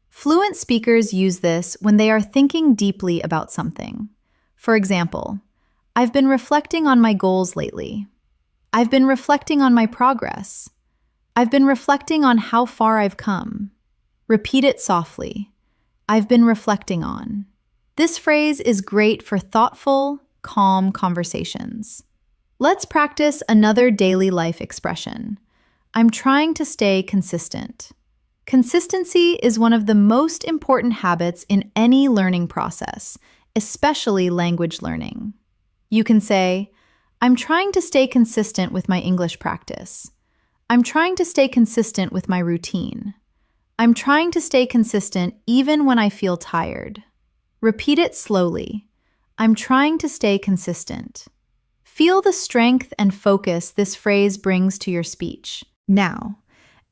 Fluent speakers use this when they are thinking deeply about something. For example, I've been reflecting on my goals lately. I've been reflecting on my progress. I've been reflecting on how far I've come. Repeat it softly. I've been reflecting on. This phrase is great for thoughtful, calm conversations. Let's practice another daily life expression. I'm trying to stay consistent. Consistency is one of the most important habits in any learning process, especially language learning. You can say, I'm trying to stay consistent with my English practice. I'm trying to stay consistent with my routine. I'm trying to stay consistent even when I feel tired. Repeat it slowly. I'm trying to stay consistent. Feel the strength and focus this phrase brings to your speech. Now,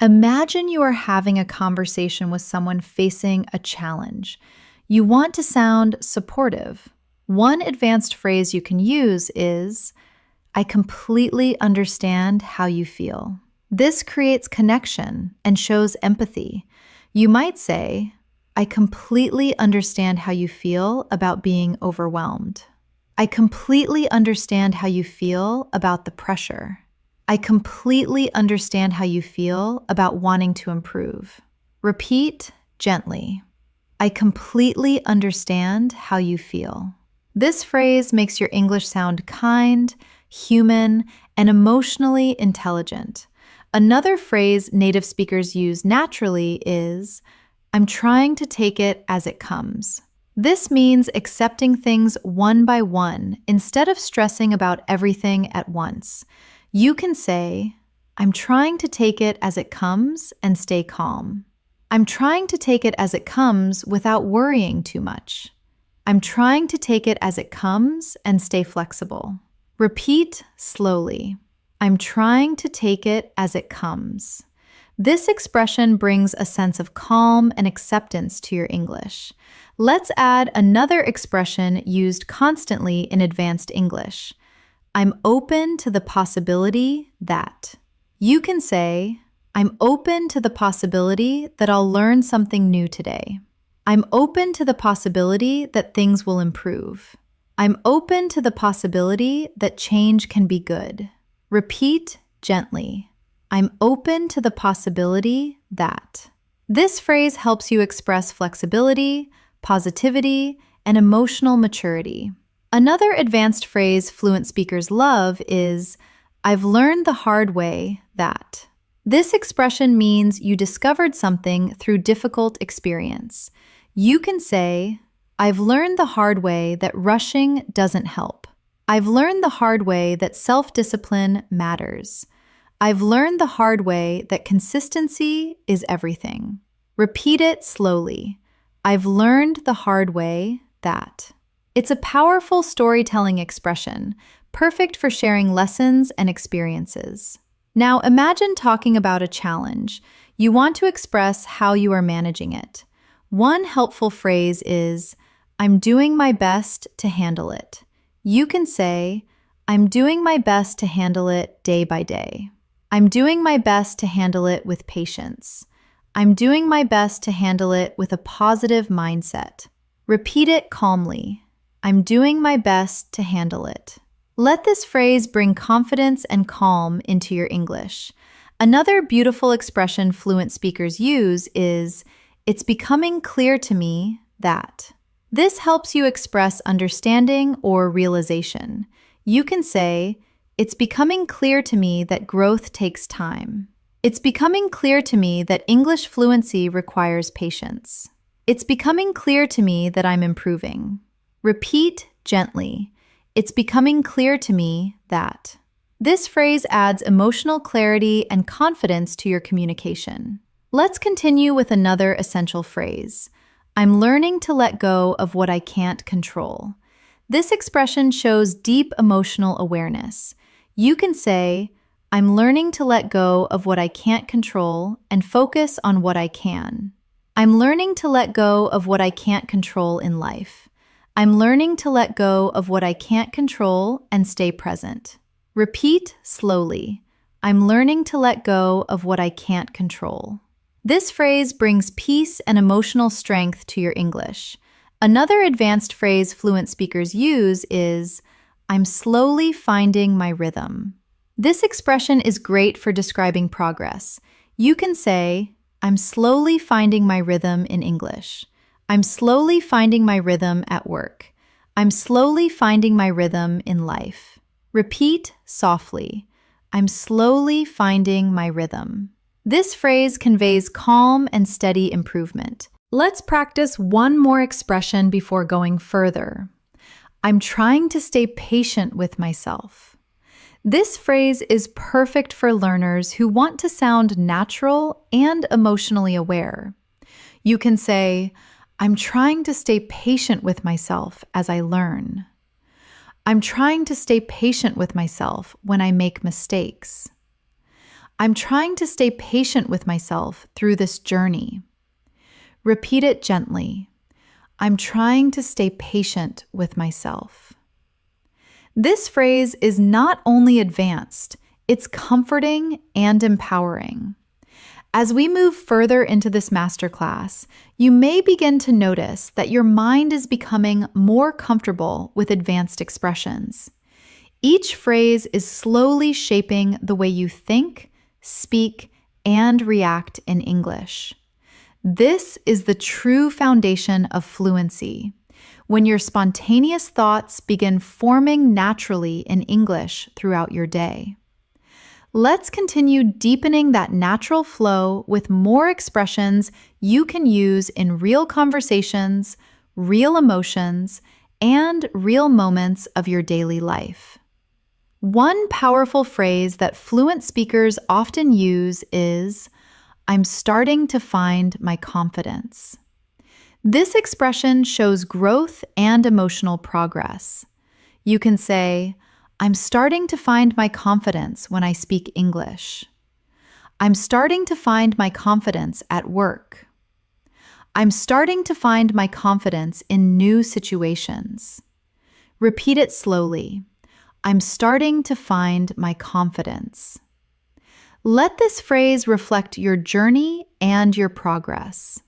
imagine you are having a conversation with someone facing a challenge. You want to sound supportive. One advanced phrase you can use is, I completely understand how you feel. This creates connection and shows empathy. You might say, I completely understand how you feel about being overwhelmed. I completely understand how you feel about the pressure. I completely understand how you feel about wanting to improve. Repeat gently. I completely understand how you feel. This phrase makes your English sound kind, human, and emotionally intelligent. Another phrase native speakers use naturally is, I'm trying to take it as it comes. This means accepting things one by one instead of stressing about everything at once. You can say, I'm trying to take it as it comes and stay calm. I'm trying to take it as it comes without worrying too much. I'm trying to take it as it comes and stay flexible. Repeat slowly. I'm trying to take it as it comes. This expression brings a sense of calm and acceptance to your English. Let's add another expression used constantly in advanced English. I'm open to the possibility that. You can say, I'm open to the possibility that I'll learn something new today. I'm open to the possibility that things will improve. I'm open to the possibility that change can be good. Repeat gently. I'm open to the possibility that. This phrase helps you express flexibility, positivity, and emotional maturity. Another advanced phrase fluent speakers love is, I've learned the hard way that. This expression means you discovered something through difficult experience. You can say, I've learned the hard way that rushing doesn't help. I've learned the hard way that self-discipline matters. I've learned the hard way that consistency is everything. Repeat it slowly. I've learned the hard way that. It's a powerful storytelling expression, perfect for sharing lessons and experiences. Now imagine talking about a challenge. You want to express how you are managing it. One helpful phrase is, I'm doing my best to handle it. You can say, I'm doing my best to handle it day by day. I'm doing my best to handle it with patience. I'm doing my best to handle it with a positive mindset. Repeat it calmly. I'm doing my best to handle it. Let this phrase bring confidence and calm into your English. Another beautiful expression fluent speakers use is, it's becoming clear to me that. This helps you express understanding or realization. You can say, it's becoming clear to me that growth takes time. It's becoming clear to me that English fluency requires patience. It's becoming clear to me that I'm improving. Repeat gently. It's becoming clear to me that. This phrase adds emotional clarity and confidence to your communication. Let's continue with another essential phrase. I'm learning to let go of what I can't control. This expression shows deep emotional awareness. You can say, I'm learning to let go of what I can't control and focus on what I can. I'm learning to let go of what I can't control in life. I'm learning to let go of what I can't control and stay present. Repeat slowly. I'm learning to let go of what I can't control. This phrase brings peace and emotional strength to your English. Another advanced phrase fluent speakers use is, I'm slowly finding my rhythm. This expression is great for describing progress. You can say, I'm slowly finding my rhythm in English. I'm slowly finding my rhythm at work. I'm slowly finding my rhythm in life. Repeat softly. I'm slowly finding my rhythm. This phrase conveys calm and steady improvement. Let's practice one more expression before going further. I'm trying to stay patient with myself. This phrase is perfect for learners who want to sound natural and emotionally aware. You can say, I'm trying to stay patient with myself as I learn. I'm trying to stay patient with myself when I make mistakes. I'm trying to stay patient with myself through this journey. Repeat it gently. I'm trying to stay patient with myself. This phrase is not only advanced, it's comforting and empowering. As we move further into this masterclass, you may begin to notice that your mind is becoming more comfortable with advanced expressions. Each phrase is slowly shaping the way you think, speak, and react in English. This is the true foundation of fluency, when your spontaneous thoughts begin forming naturally in English throughout your day. Let's continue deepening that natural flow with more expressions you can use in real conversations, real emotions, and real moments of your daily life. One powerful phrase that fluent speakers often use is, I'm starting to find my confidence. This expression shows growth and emotional progress. You can say, I'm starting to find my confidence when I speak English. I'm starting to find my confidence at work. I'm starting to find my confidence in new situations. Repeat it slowly. I'm starting to find my confidence. Let this phrase reflect your journey and your progress.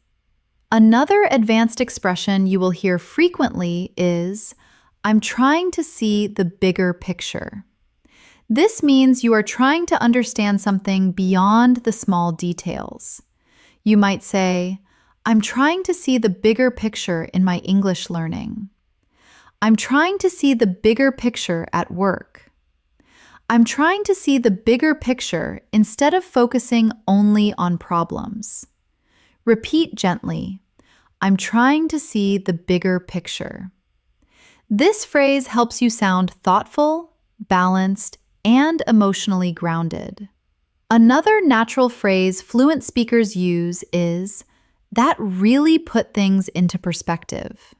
Another advanced expression you will hear frequently is, I'm trying to see the bigger picture. This means you are trying to understand something beyond the small details. You might say, I'm trying to see the bigger picture in my English learning. I'm trying to see the bigger picture at work. I'm trying to see the bigger picture instead of focusing only on problems. Repeat gently, I'm trying to see the bigger picture. This phrase helps you sound thoughtful, balanced, and emotionally grounded. Another natural phrase fluent speakers use is, that really put things into perspective.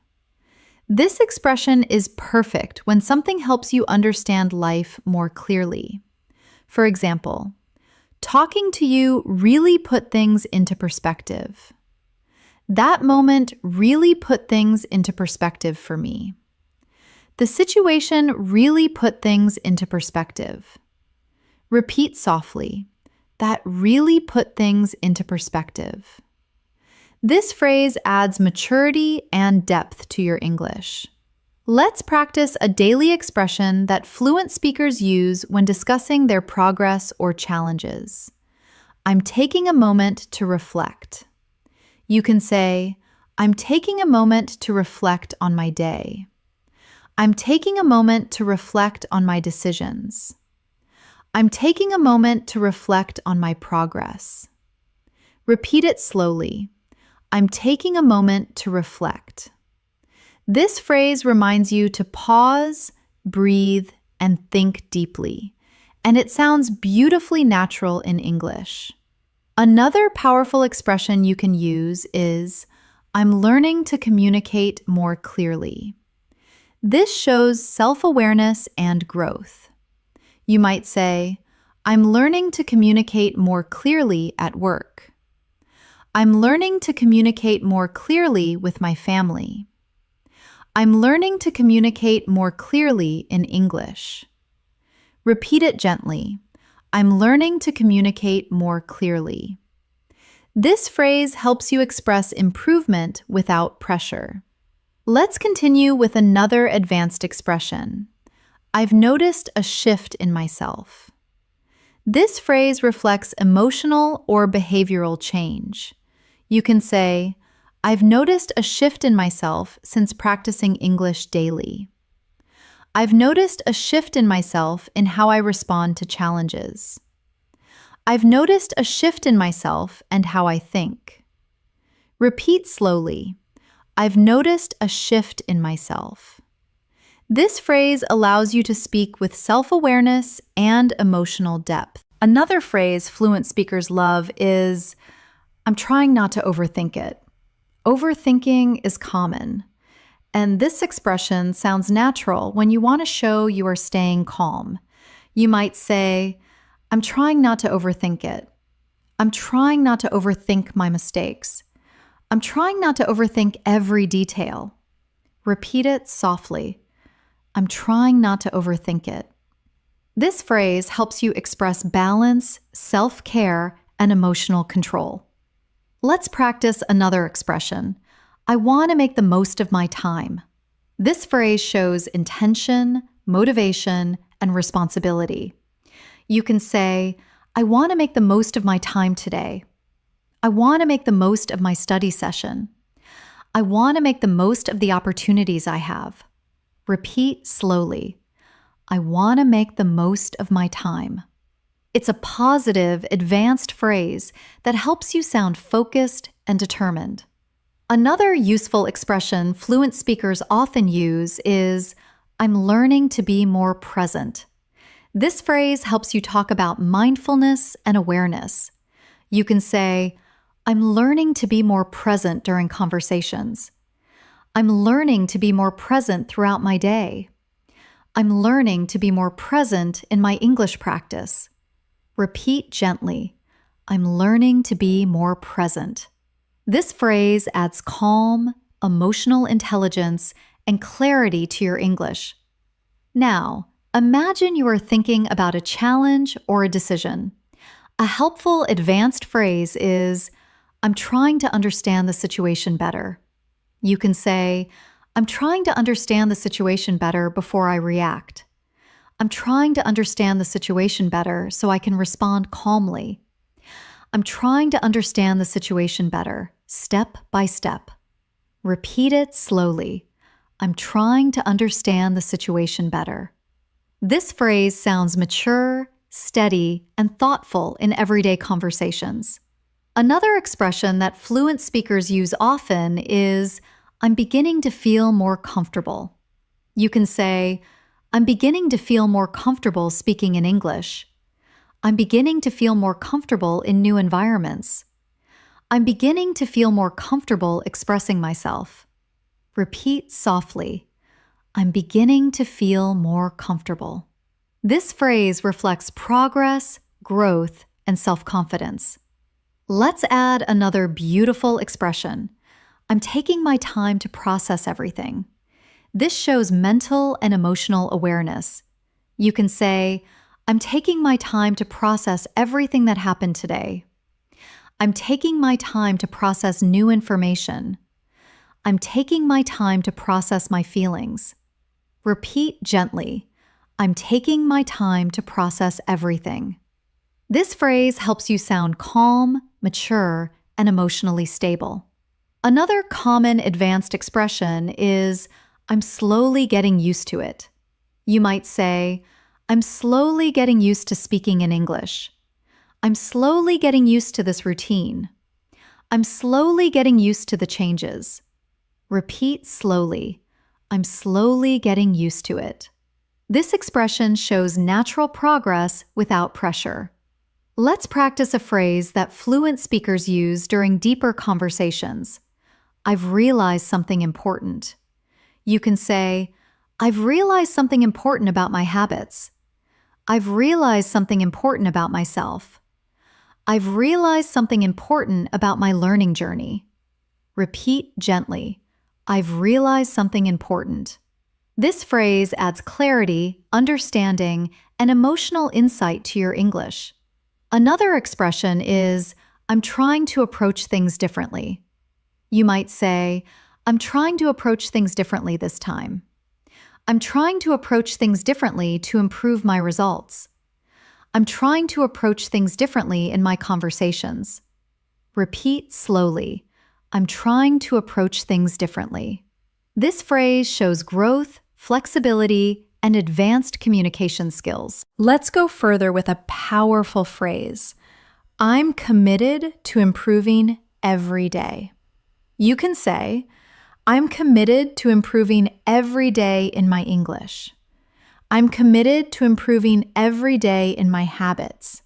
This expression is perfect when something helps you understand life more clearly. For example, talking to you really put things into perspective. That moment really put things into perspective for me. The situation really put things into perspective. Repeat softly. That really put things into perspective. This phrase adds maturity and depth to your English. Let's practice a daily expression that fluent speakers use when discussing their progress or challenges. I'm taking a moment to reflect. You can say, I'm taking a moment to reflect on my day. I'm taking a moment to reflect on my decisions. I'm taking a moment to reflect on my progress. Repeat it slowly. I'm taking a moment to reflect. This phrase reminds you to pause, breathe, and think deeply, and it sounds beautifully natural in English. Another powerful expression you can use is, I'm learning to communicate more clearly. This shows self-awareness and growth. You might say, I'm learning to communicate more clearly at work. I'm learning to communicate more clearly with my family. I'm learning to communicate more clearly in English. Repeat it gently. I'm learning to communicate more clearly. This phrase helps you express improvement without pressure. Let's continue with another advanced expression. I've noticed a shift in myself. This phrase reflects emotional or behavioral change. You can say, I've noticed a shift in myself since practicing English daily. I've noticed a shift in myself in how I respond to challenges. I've noticed a shift in myself and how I think. Repeat slowly. I've noticed a shift in myself. This phrase allows you to speak with self-awareness and emotional depth. Another phrase fluent speakers love is, I'm trying not to overthink it. Overthinking is common, and this expression sounds natural when you want to show you are staying calm. You might say, I'm trying not to overthink it. I'm trying not to overthink my mistakes. I'm trying not to overthink every detail. Repeat it softly. I'm trying not to overthink it. This phrase helps you express balance, self-care, and emotional control. Let's practice another expression. I want to make the most of my time. This phrase shows intention, motivation, and responsibility. You can say, I want to make the most of my time today. I want to make the most of my study session. I want to make the most of the opportunities I have. Repeat slowly. I want to make the most of my time. It's a positive, advanced phrase that helps you sound focused and determined. Another useful expression fluent speakers often use is, I'm learning to be more present. This phrase helps you talk about mindfulness and awareness. You can say, I'm learning to be more present during conversations. I'm learning to be more present throughout my day. I'm learning to be more present in my English practice. Repeat gently. I'm learning to be more present. This phrase adds calm, emotional intelligence, and clarity to your English. Now, imagine you are thinking about a challenge or a decision. A helpful advanced phrase is, I'm trying to understand the situation better. You can say, I'm trying to understand the situation better before I react. I'm trying to understand the situation better so I can respond calmly. I'm trying to understand the situation better, step by step. Repeat it slowly. I'm trying to understand the situation better. This phrase sounds mature, steady, and thoughtful in everyday conversations. Another expression that fluent speakers use often is, I'm beginning to feel more comfortable. You can say, I'm beginning to feel more comfortable speaking in English. I'm beginning to feel more comfortable in new environments. I'm beginning to feel more comfortable expressing myself. Repeat softly. I'm beginning to feel more comfortable. This phrase reflects progress, growth, and self-confidence. Let's add another beautiful expression. I'm taking my time to process everything. This shows mental and emotional awareness. You can say, I'm taking my time to process everything that happened today. I'm taking my time to process new information. I'm taking my time to process my feelings. Repeat gently. I'm taking my time to process everything. This phrase helps you sound calm, mature, and emotionally stable. Another common advanced expression is, I'm slowly getting used to it. You might say, I'm slowly getting used to speaking in English. I'm slowly getting used to this routine. I'm slowly getting used to the changes. Repeat slowly. I'm slowly getting used to it. This expression shows natural progress without pressure. Let's practice a phrase that fluent speakers use during deeper conversations. I've realized something important. You can say, I've realized something important about my habits. I've realized something important about myself. I've realized something important about my learning journey. Repeat gently. I've realized something important. This phrase adds clarity, understanding, and emotional insight to your English. Another expression is, I'm trying to approach things differently. You might say, I'm trying to approach things differently this time. I'm trying to approach things differently to improve my results. I'm trying to approach things differently in my conversations. Repeat slowly. I'm trying to approach things differently. This phrase shows growth, flexibility, and advanced communication skills. Let's go further with a powerful phrase. I'm committed to improving every day. You can say, I'm committed to improving every day in my English. I'm committed to improving every day in my habits.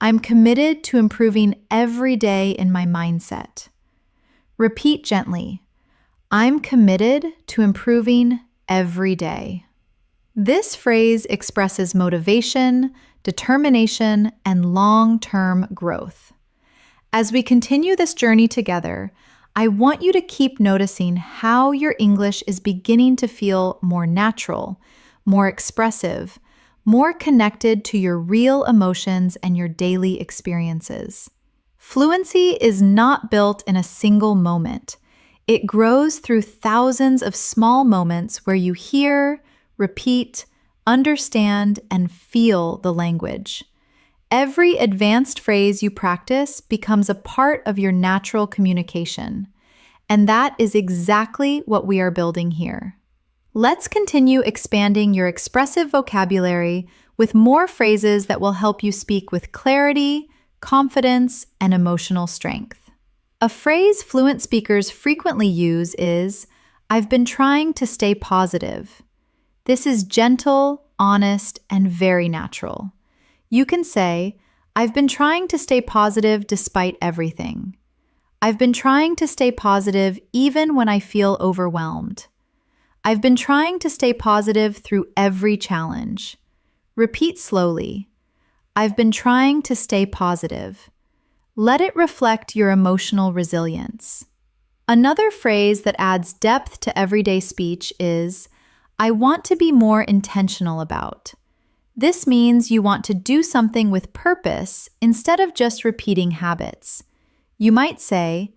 I'm committed to improving every day in my mindset. Repeat gently. I'm committed to improving every day. This phrase expresses motivation, determination, and long-term growth. As we continue this journey together, I want you to keep noticing how your English is beginning to feel more natural, more expressive, more connected to your real emotions and your daily experiences. Fluency is not built in a single moment. It grows through thousands of small moments where you hear, repeat, understand, and feel the language. Every advanced phrase you practice becomes a part of your natural communication, and that is exactly what we are building here. Let's continue expanding your expressive vocabulary with more phrases that will help you speak with clarity, confidence, and emotional strength. A phrase fluent speakers frequently use is, I've been trying to stay positive. This is gentle, honest, and very natural. You can say, I've been trying to stay positive despite everything. I've been trying to stay positive even when I feel overwhelmed. I've been trying to stay positive through every challenge. Repeat slowly. I've been trying to stay positive. Let it reflect your emotional resilience. Another phrase that adds depth to everyday speech is, I want to be more intentional about. This means you want to do something with purpose instead of just repeating habits. You might say,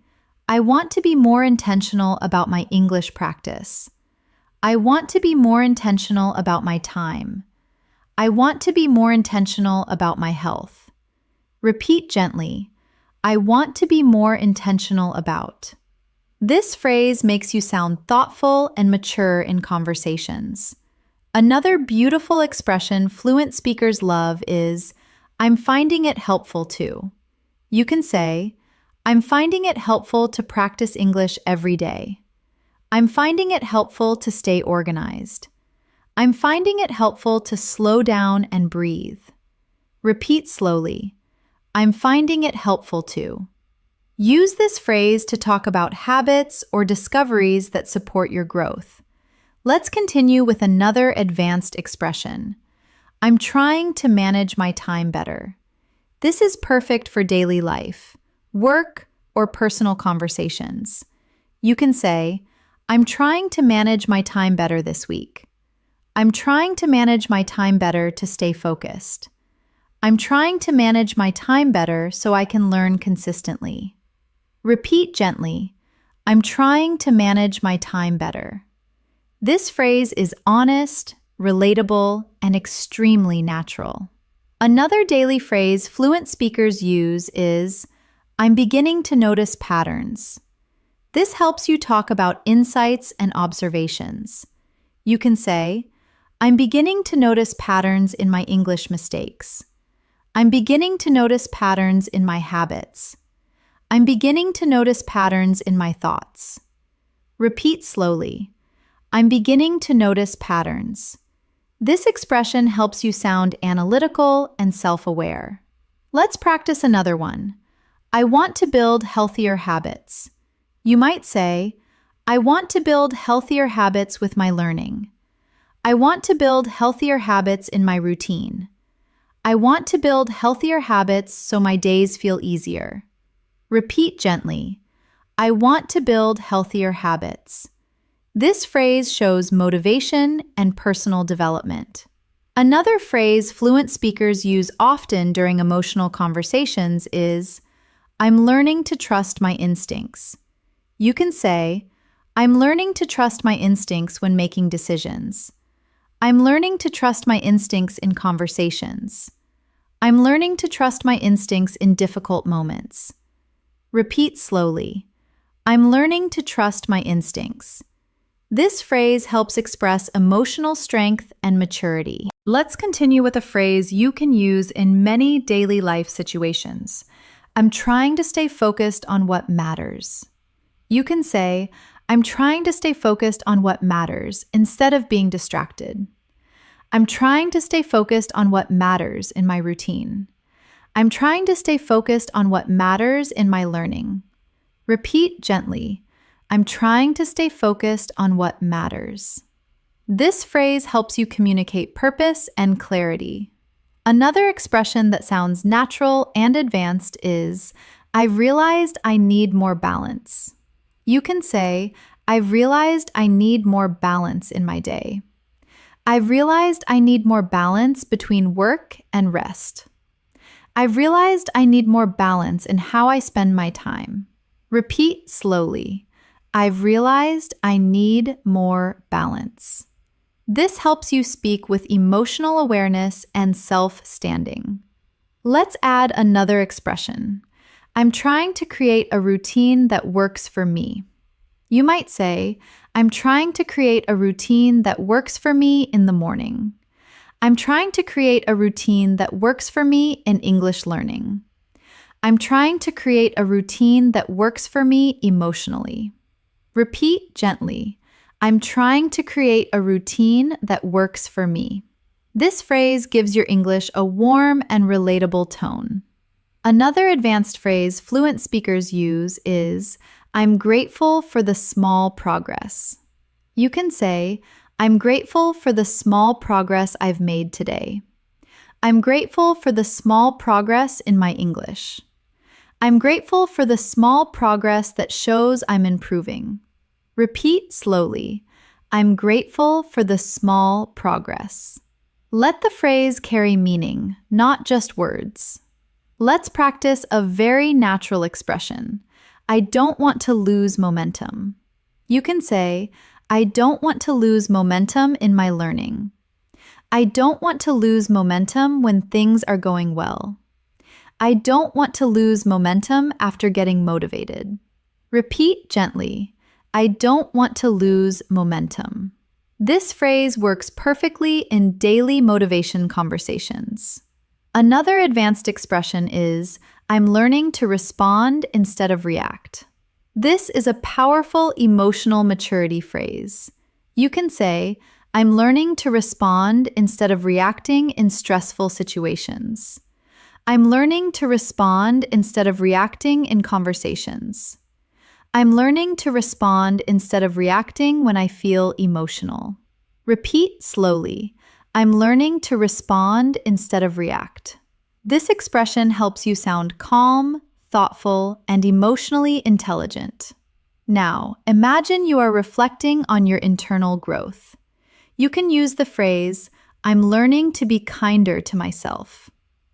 I want to be more intentional about my English practice. I want to be more intentional about my time. I want to be more intentional about my health. Repeat gently. I want to be more intentional about. This phrase makes you sound thoughtful and mature in conversations. Another beautiful expression fluent speakers love is, I'm finding it helpful to. You can say, I'm finding it helpful to practice English every day. I'm finding it helpful to stay organized. I'm finding it helpful to slow down and breathe. Repeat slowly. I'm finding it helpful to. Use this phrase to talk about habits or discoveries that support your growth. Let's continue with another advanced expression. I'm trying to manage my time better. This is perfect for daily life, work, or personal conversations. You can say, I'm trying to manage my time better this week. I'm trying to manage my time better to stay focused. I'm trying to manage my time better so I can learn consistently. Repeat gently, I'm trying to manage my time better. This phrase is honest, relatable, and extremely natural. Another daily phrase fluent speakers use is, I'm beginning to notice patterns. This helps you talk about insights and observations. You can say, I'm beginning to notice patterns in my English mistakes. I'm beginning to notice patterns in my habits. I'm beginning to notice patterns in my thoughts. Repeat slowly. I'm beginning to notice patterns. This expression helps you sound analytical and self-aware. Let's practice another one. I want to build healthier habits. You might say, I want to build healthier habits with my learning. I want to build healthier habits in my routine. I want to build healthier habits so my days feel easier. Repeat gently. I want to build healthier habits. This phrase shows motivation and personal development. Another phrase fluent speakers use often during emotional conversations is, I'm learning to trust my instincts. You can say, I'm learning to trust my instincts when making decisions. I'm learning to trust my instincts in conversations. I'm learning to trust my instincts in difficult moments. Repeat slowly. I'm learning to trust my instincts. This phrase helps express emotional strength and maturity. Let's continue with a phrase you can use in many daily life situations. I'm trying to stay focused on what matters. You can say, I'm trying to stay focused on what matters instead of being distracted. I'm trying to stay focused on what matters in my routine. I'm trying to stay focused on what matters in my learning. Repeat gently. I'm trying to stay focused on what matters. This phrase helps you communicate purpose and clarity. Another expression that sounds natural and advanced is, I've realized I need more balance. You can say, I've realized I need more balance in my day. I've realized I need more balance between work and rest. I've realized I need more balance in how I spend my time. Repeat slowly. I've realized I need more balance. This helps you speak with emotional awareness and self-standing. Let's add another expression. I'm trying to create a routine that works for me. You might say, I'm trying to create a routine that works for me in the morning. I'm trying to create a routine that works for me in English learning. I'm trying to create a routine that works for me emotionally. Repeat gently. I'm trying to create a routine that works for me. This phrase gives your English a warm and relatable tone. Another advanced phrase fluent speakers use is, I'm grateful for the small progress. You can say, I'm grateful for the small progress I've made today. I'm grateful for the small progress in my English. I'm grateful for the small progress that shows I'm improving. Repeat slowly. I'm grateful for the small progress. Let the phrase carry meaning, not just words. Let's practice a very natural expression. I don't want to lose momentum. You can say, I don't want to lose momentum in my learning. I don't want to lose momentum when things are going well. I don't want to lose momentum after getting motivated. Repeat gently. I don't want to lose momentum. This phrase works perfectly in daily motivation conversations. Another advanced expression is, I'm learning to respond instead of react. This is a powerful emotional maturity phrase. You can say, I'm learning to respond instead of reacting in stressful situations. I'm learning to respond instead of reacting in conversations. I'm learning to respond instead of reacting when I feel emotional. Repeat slowly. I'm learning to respond instead of react. This expression helps you sound calm, thoughtful, and emotionally intelligent. Now, imagine you are reflecting on your internal growth. You can use the phrase, I'm learning to be kinder to myself.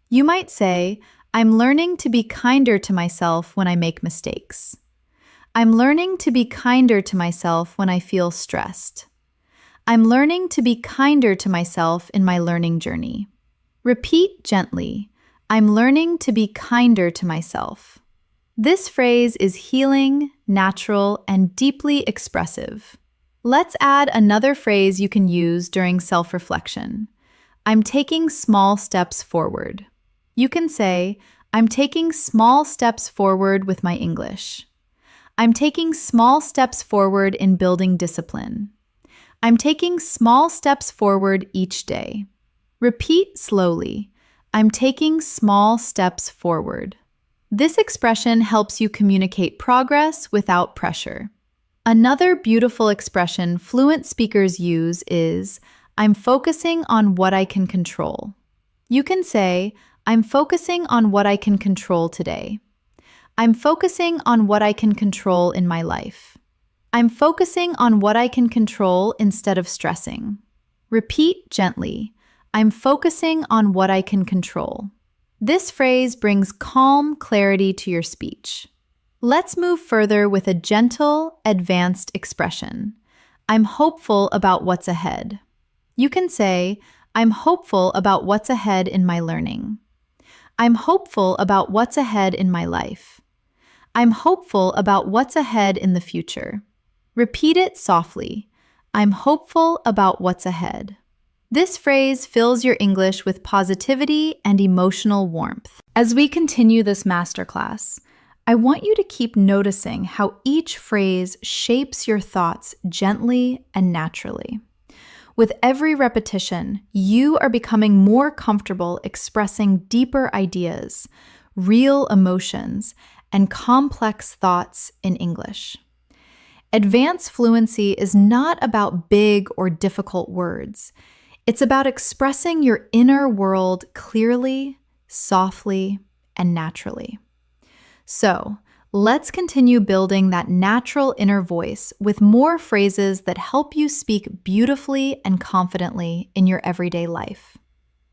You might say, I'm learning to be kinder to myself when I make mistakes. I'm learning to be kinder to myself when I feel stressed. I'm learning to be kinder to myself in my learning journey. Repeat gently, I'm learning to be kinder to myself. This phrase is healing, natural, and deeply expressive. Let's add another phrase you can use during self-reflection. I'm taking small steps forward. You can say, I'm taking small steps forward with my English. I'm taking small steps forward in building discipline. I'm taking small steps forward each day. Repeat slowly. I'm taking small steps forward. This expression helps you communicate progress without pressure. Another beautiful expression fluent speakers use is, I'm focusing on what I can control. You can say, I'm focusing on what I can control today. I'm focusing on what I can control in my life. I'm focusing on what I can control instead of stressing. Repeat gently. I'm focusing on what I can control. This phrase brings calm clarity to your speech. Let's move further with a gentle, advanced expression. I'm hopeful about what's ahead. You can say, I'm hopeful about what's ahead in my learning. I'm hopeful about what's ahead in my life. I'm hopeful about what's ahead in the future. Repeat it softly. I'm hopeful about what's ahead. This phrase fills your English with positivity and emotional warmth. As we continue this masterclass, I want you to keep noticing how each phrase shapes your thoughts gently and naturally. With every repetition, you are becoming more comfortable expressing deeper ideas, real emotions, and complex thoughts in English. Advanced fluency is not about big or difficult words. It's about expressing your inner world clearly, softly, and naturally. So, let's continue building that natural inner voice with more phrases that help you speak beautifully and confidently in your everyday life.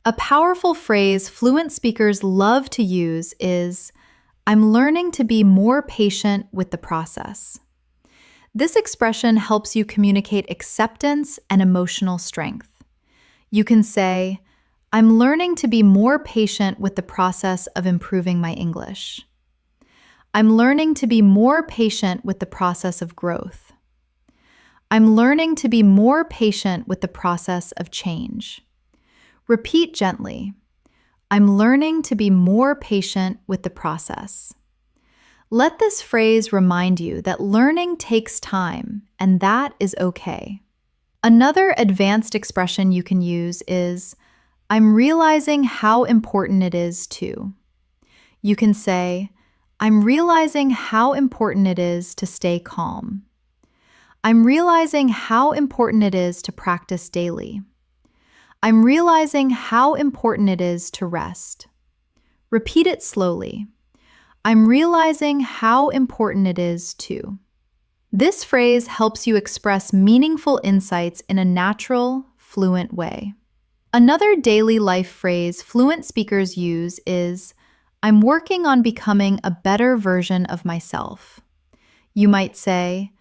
A powerful phrase fluent speakers love to use is, I'm learning to be more patient with the process. This expression helps you communicate acceptance and emotional strength. You can say, I'm learning to be more patient with the process of improving my English. I'm learning to be more patient with the process of growth. I'm learning to be more patient with the process of change. Repeat gently. I'm learning to be more patient with the process. Let this phrase remind you that learning takes time, and that is okay. Another advanced expression you can use is, I'm realizing how important it is to. You can say, I'm realizing how important it is to stay calm. I'm realizing how important it is to practice daily. I'm realizing how important it is to rest. Repeat it slowly. I'm realizing how important it is to. This phrase helps you express meaningful insights in a natural, fluent way. Another daily life phrase fluent speakers use is, I'm working on becoming a better version of myself. You might say,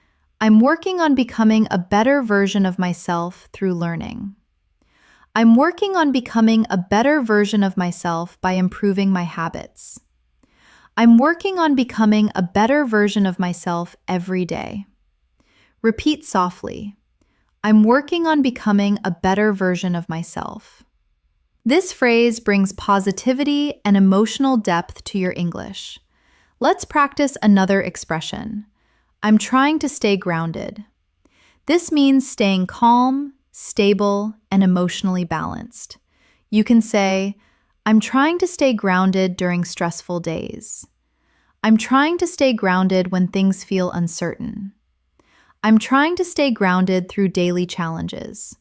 I'm working on becoming a better version of myself through learning. I'm working on becoming a better version of myself by improving my habits. I'm working on becoming a better version of myself every day. Repeat softly. I'm working on becoming a better version of myself. This phrase brings positivity and emotional depth to your English. Let's practice another expression. I'm trying to stay grounded. This means staying calm, stable, and emotionally balanced. You can say, I'm trying to stay grounded during stressful days. I'm trying to stay grounded when things feel uncertain. I'm trying to stay grounded through daily challenges.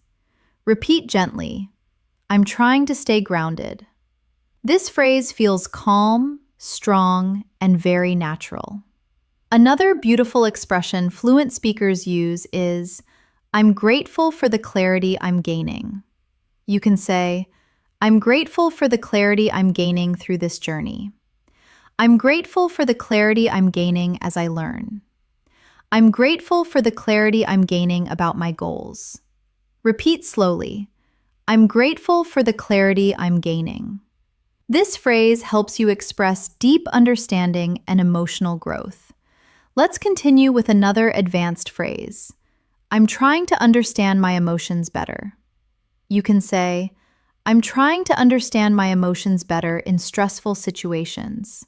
Repeat gently. I'm trying to stay grounded. This phrase feels calm, strong, and very natural. Another beautiful expression fluent speakers use is, I'm grateful for the clarity I'm gaining. You can say, I'm grateful for the clarity I'm gaining through this journey. I'm grateful for the clarity I'm gaining as I learn. I'm grateful for the clarity I'm gaining about my goals. Repeat slowly. I'm grateful for the clarity I'm gaining. This phrase helps you express deep understanding and emotional growth. Let's continue with another advanced phrase. I'm trying to understand my emotions better. You can say, I'm trying to understand my emotions better in stressful situations.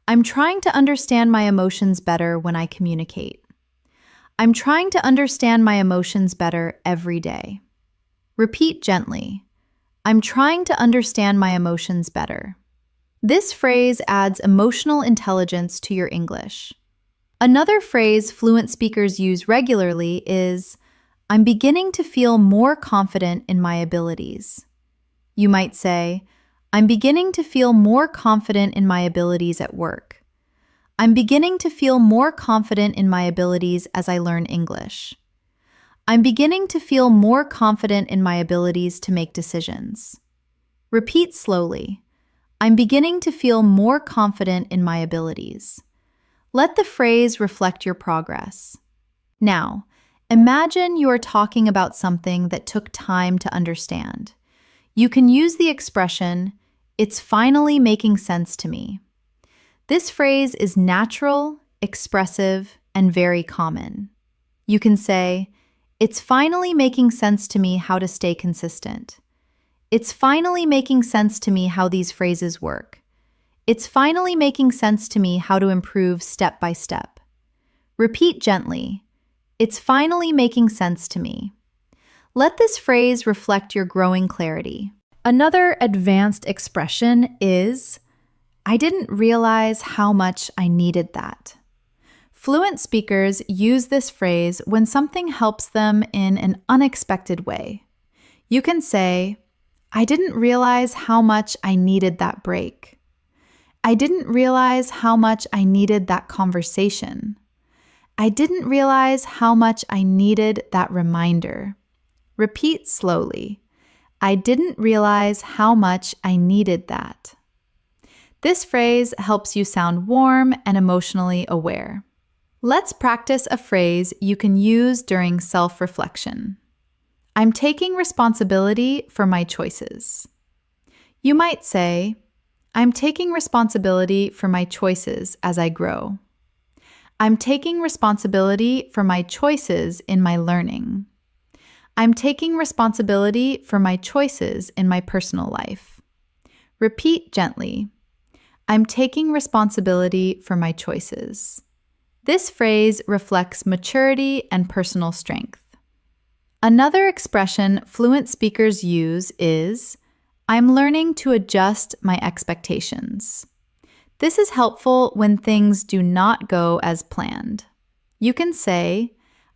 I'm trying to understand my emotions better when I communicate. I'm trying to understand my emotions better every day. Repeat gently. I'm trying to understand my emotions better. This phrase adds emotional intelligence to your English. Another phrase fluent speakers use regularly is, I'm beginning to feel more confident in my abilities. You might say, I'm beginning to feel more confident in my abilities at work. I'm beginning to feel more confident in my abilities as I learn English. I'm beginning to feel more confident in my abilities to make decisions. Repeat slowly. I'm beginning to feel more confident in my abilities. Let the phrase reflect your progress. Now, imagine you are talking about something that took time to understand. You can use the expression, it's finally making sense to me. This phrase is natural, expressive, and very common. You can say, it's finally making sense to me how to stay consistent. It's finally making sense to me how these phrases work. It's finally making sense to me how to improve step by step. Repeat gently. It's finally making sense to me. Let this phrase reflect your growing clarity. Another advanced expression is, I didn't realize how much I needed that. Fluent speakers use this phrase when something helps them in an unexpected way. You can say, I didn't realize how much I needed that break. I didn't realize how much I needed that conversation. I didn't realize how much I needed that reminder. Repeat slowly. I didn't realize how much I needed that. This phrase helps you sound warm and emotionally aware. Let's practice a phrase you can use during self-reflection. I'm taking responsibility for my choices. You might say, I'm taking responsibility for my choices as I grow. I'm taking responsibility for my choices in my learning. I'm taking responsibility for my choices in my personal life. Repeat gently. I'm taking responsibility for my choices. This phrase reflects maturity and personal strength. Another expression fluent speakers use is, I'm learning to adjust my expectations. This is helpful when things do not go as planned. You can say,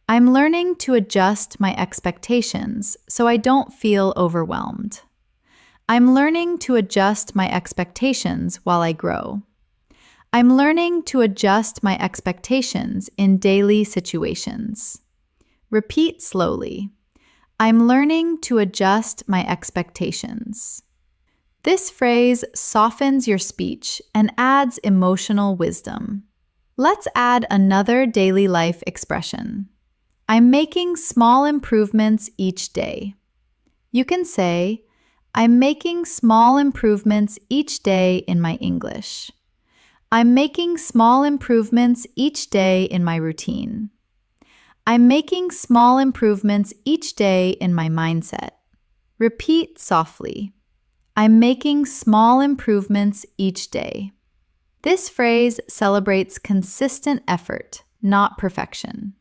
I'm learning to adjust my expectations so I don't feel overwhelmed. I'm learning to adjust my expectations while I grow. I'm learning to adjust my expectations in daily situations. Repeat slowly. I'm learning to adjust my expectations. This phrase softens your speech and adds emotional wisdom. Let's add another daily life expression. I'm making small improvements each day. You can say, I'm making small improvements each day in my English. I'm making small improvements each day in my routine. I'm making small improvements each day in my mindset. Repeat softly. I'm making small improvements each day. This phrase celebrates consistent effort, not perfection.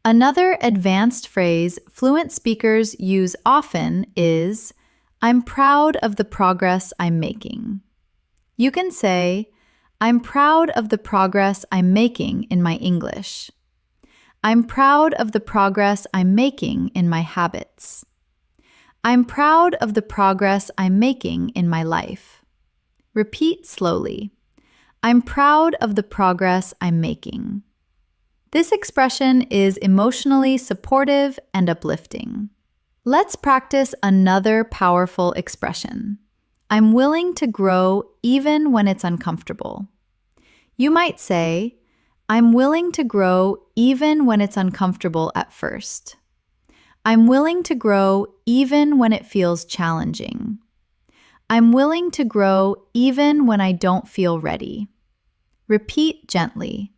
Another advanced phrase fluent speakers use often is, I'm proud of the progress I'm making. You can say, I'm proud of the progress I'm making in my English. I'm proud of the progress I'm making in my habits. I'm proud of the progress I'm making in my life. Repeat slowly. I'm proud of the progress I'm making. This expression is emotionally supportive and uplifting. Let's practice another powerful expression. I'm willing to grow even when it's uncomfortable. You might say, I'm willing to grow even when it's uncomfortable at first. I'm willing to grow even when it feels challenging. I'm willing to grow even when I don't feel ready. Repeat gently.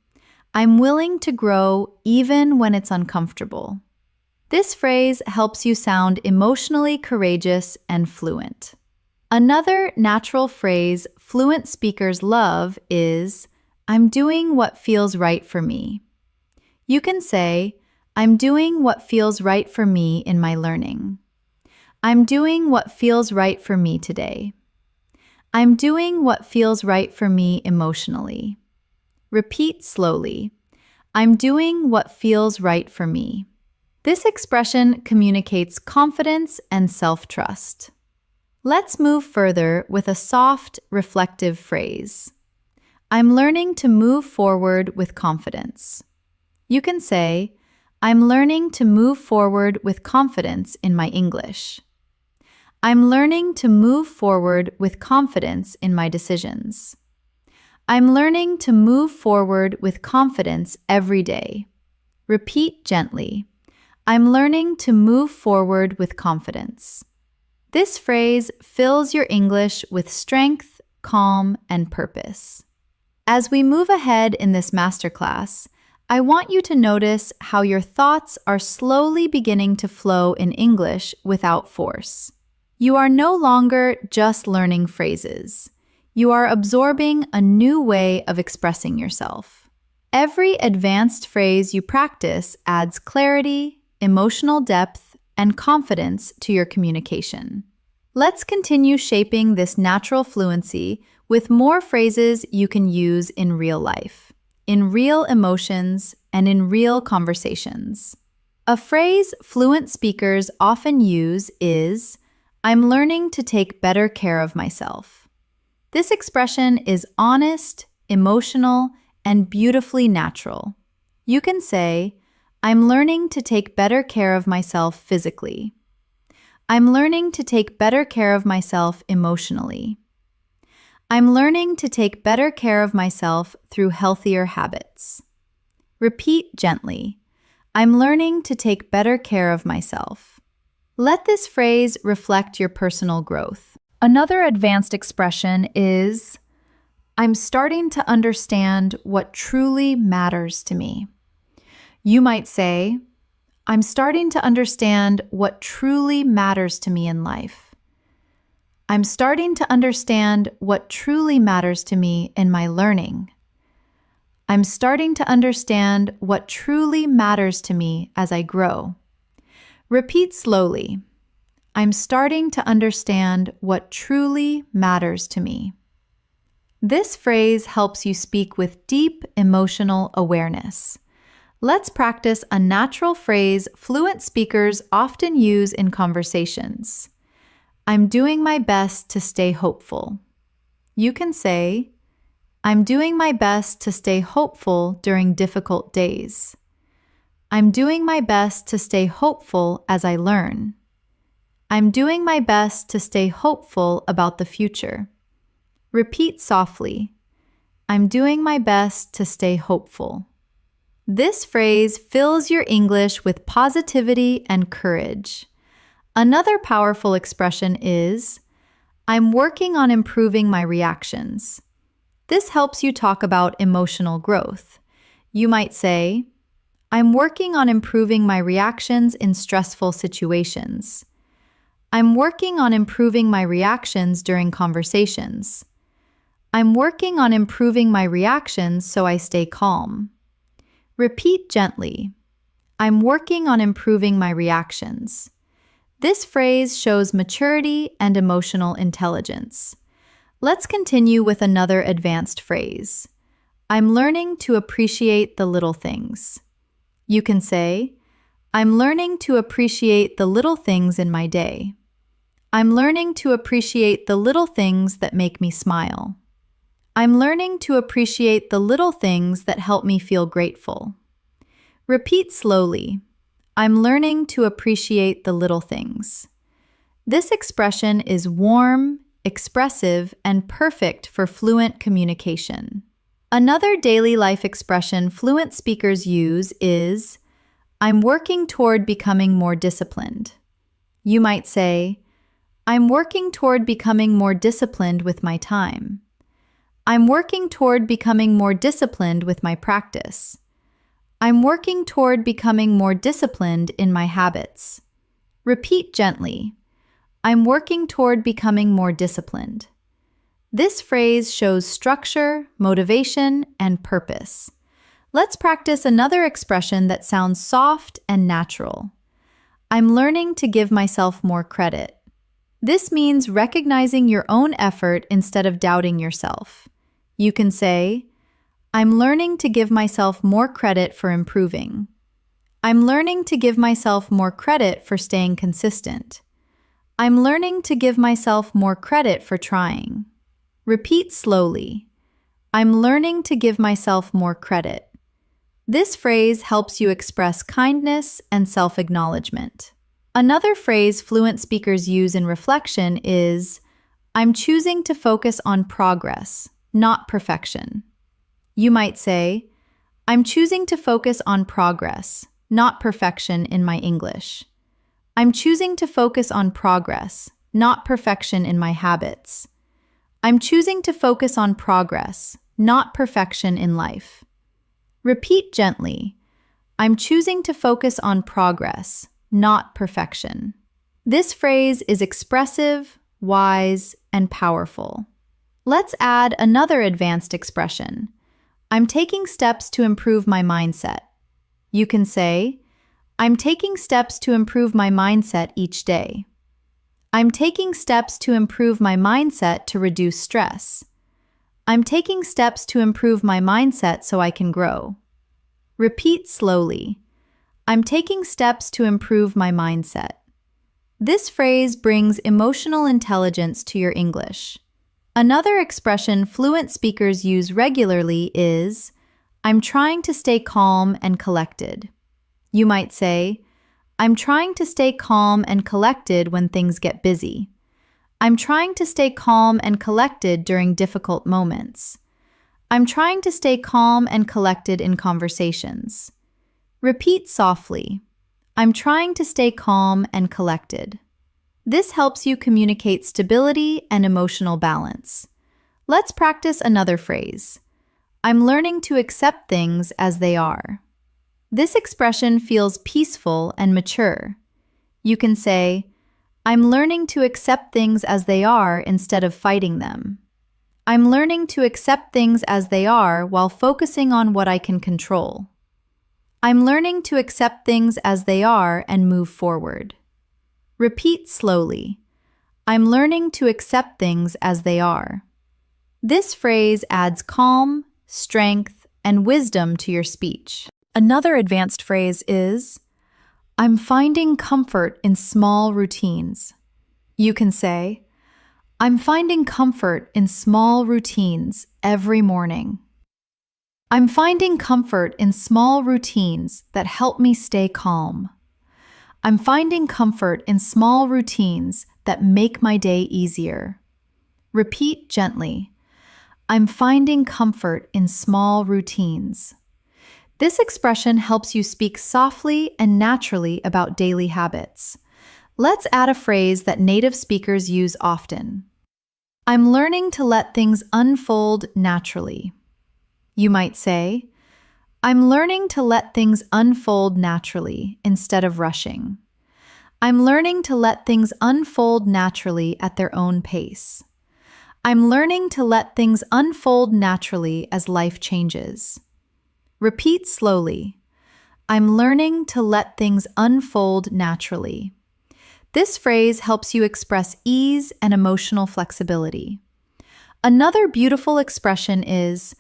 I'm willing to grow even when it's uncomfortable. This phrase helps you sound emotionally courageous and fluent. Another natural phrase fluent speakers love is, I'm doing what feels right for me. You can say, I'm doing what feels right for me in my learning. I'm doing what feels right for me today. I'm doing what feels right for me emotionally. Repeat slowly. I'm doing what feels right for me. This expression communicates confidence and self-trust. Let's move further with a soft, reflective phrase. I'm learning to move forward with confidence. You can say, I'm learning to move forward with confidence in my English. I'm learning to move forward with confidence in my decisions. I'm learning to move forward with confidence every day. Repeat gently. I'm learning to move forward with confidence. This phrase fills your English with strength, calm, and purpose. As we move ahead in this masterclass, I want you to notice how your thoughts are slowly beginning to flow in English without force. You are no longer just learning phrases. You are absorbing a new way of expressing yourself. Every advanced phrase you practice adds clarity, emotional depth, and confidence to your communication. Let's continue shaping this natural fluency with more phrases you can use in real life, in real emotions, and in real conversations. A phrase fluent speakers often use is, I'm learning to take better care of myself. This expression is honest, emotional, and beautifully natural. You can say, I'm learning to take better care of myself physically. I'm learning to take better care of myself emotionally. I'm learning to take better care of myself through healthier habits. Repeat gently. I'm learning to take better care of myself. Let this phrase reflect your personal growth. Another advanced expression is, I'm starting to understand what truly matters to me. You might say, I'm starting to understand what truly matters to me in life. I'm starting to understand what truly matters to me in my learning. I'm starting to understand what truly matters to me as I grow. Repeat slowly. I'm starting to understand what truly matters to me. This phrase helps you speak with deep emotional awareness. Let's practice a natural phrase fluent speakers often use in conversations. I'm doing my best to stay hopeful. You can say, I'm doing my best to stay hopeful during difficult days. I'm doing my best to stay hopeful as I learn. I'm doing my best to stay hopeful about the future. Repeat softly. I'm doing my best to stay hopeful. This phrase fills your English with positivity and courage. Another powerful expression is, I'm working on improving my reactions. This helps you talk about emotional growth. You might say, I'm working on improving my reactions in stressful situations. I'm working on improving my reactions during conversations. I'm working on improving my reactions so I stay calm. Repeat gently. I'm working on improving my reactions. This phrase shows maturity and emotional intelligence. Let's continue with another advanced phrase. I'm learning to appreciate the little things. You can say, I'm learning to appreciate the little things in my day. I'm learning to appreciate the little things that make me smile. I'm learning to appreciate the little things that help me feel grateful. Repeat slowly. I'm learning to appreciate the little things. This expression is warm, expressive, and perfect for fluent communication. Another daily life expression fluent speakers use is, I'm working toward becoming more disciplined. You might say, I'm working toward becoming more disciplined with my time. I'm working toward becoming more disciplined with my practice. I'm working toward becoming more disciplined in my habits. Repeat gently. I'm working toward becoming more disciplined. This phrase shows structure, motivation, and purpose. Let's practice another expression that sounds soft and natural. I'm learning to give myself more credit. This means recognizing your own effort instead of doubting yourself. You can say, I'm learning to give myself more credit for improving. I'm learning to give myself more credit for staying consistent. I'm learning to give myself more credit for trying. Repeat slowly. I'm learning to give myself more credit. This phrase helps you express kindness and self-acknowledgement. Another phrase fluent speakers use in reflection is, I'm choosing to focus on progress, not perfection. You might say, I'm choosing to focus on progress, not perfection in my English. I'm choosing to focus on progress, not perfection in my habits. I'm choosing to focus on progress, not perfection in life. Repeat gently. I'm choosing to focus on progress, not perfection. This phrase is expressive, wise, and powerful. Let's add another advanced expression. I'm taking steps to improve my mindset. You can say, I'm taking steps to improve my mindset each day. I'm taking steps to improve my mindset to reduce stress. I'm taking steps to improve my mindset so I can grow. Repeat slowly. I'm taking steps to improve my mindset. This phrase brings emotional intelligence to your English. Another expression fluent speakers use regularly is, I'm trying to stay calm and collected. You might say, I'm trying to stay calm and collected when things get busy. I'm trying to stay calm and collected during difficult moments. I'm trying to stay calm and collected in conversations. Repeat softly. I'm trying to stay calm and collected. This helps you communicate stability and emotional balance. Let's practice another phrase. I'm learning to accept things as they are. This expression feels peaceful and mature. You can say, I'm learning to accept things as they are instead of fighting them. I'm learning to accept things as they are while focusing on what I can control. I'm learning to accept things as they are and move forward. Repeat slowly. I'm learning to accept things as they are. This phrase adds calm, strength, and wisdom to your speech. Another advanced phrase is, I'm finding comfort in small routines. You can say, I'm finding comfort in small routines every morning. I'm finding comfort in small routines that help me stay calm. I'm finding comfort in small routines that make my day easier. Repeat gently. I'm finding comfort in small routines. This expression helps you speak softly and naturally about daily habits. Let's add a phrase that native speakers use often. I'm learning to let things unfold naturally. You might say, I'm learning to let things unfold naturally instead of rushing. I'm learning to let things unfold naturally at their own pace. I'm learning to let things unfold naturally as life changes. Repeat slowly. I'm learning to let things unfold naturally. This phrase helps you express ease and emotional flexibility. Another beautiful expression is,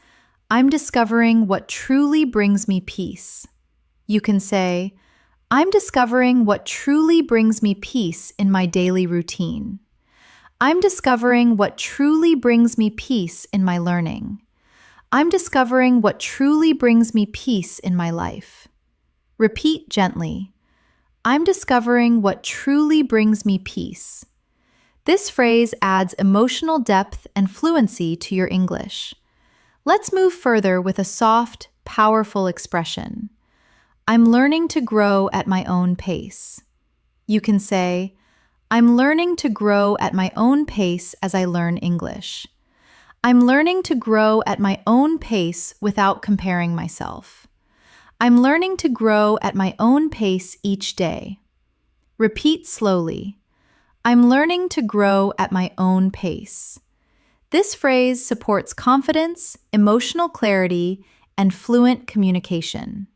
I'm discovering what truly brings me peace. You can say, I'm discovering what truly brings me peace in my daily routine. I'm discovering what truly brings me peace in my learning. I'm discovering what truly brings me peace in my life. Repeat gently. I'm discovering what truly brings me peace. This phrase adds emotional depth and fluency to your English. Let's move further with a soft, powerful expression. I'm learning to grow at my own pace. You can say, I'm learning to grow at my own pace as I learn English. I'm learning to grow at my own pace without comparing myself. I'm learning to grow at my own pace each day. Repeat slowly. I'm learning to grow at my own pace. This phrase supports confidence, emotional clarity, and fluent communication.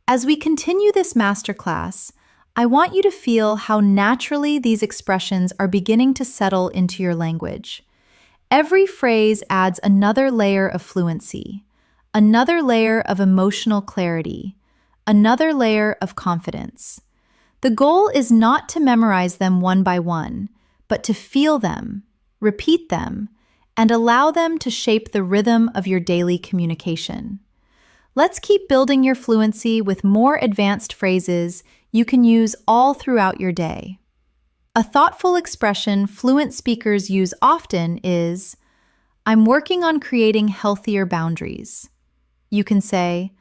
As we continue this masterclass, I want you to feel how naturally these expressions are beginning to settle into your language. Every phrase adds another layer of fluency, another layer of emotional clarity, another layer of confidence. The goal is not to memorize them one by one, but to feel them, repeat them, and allow them to shape the rhythm of your daily communication. Let's keep building your fluency with more advanced phrases you can use all throughout your day. A thoughtful expression fluent speakers use often is, I'm working on creating healthier boundaries. You can say,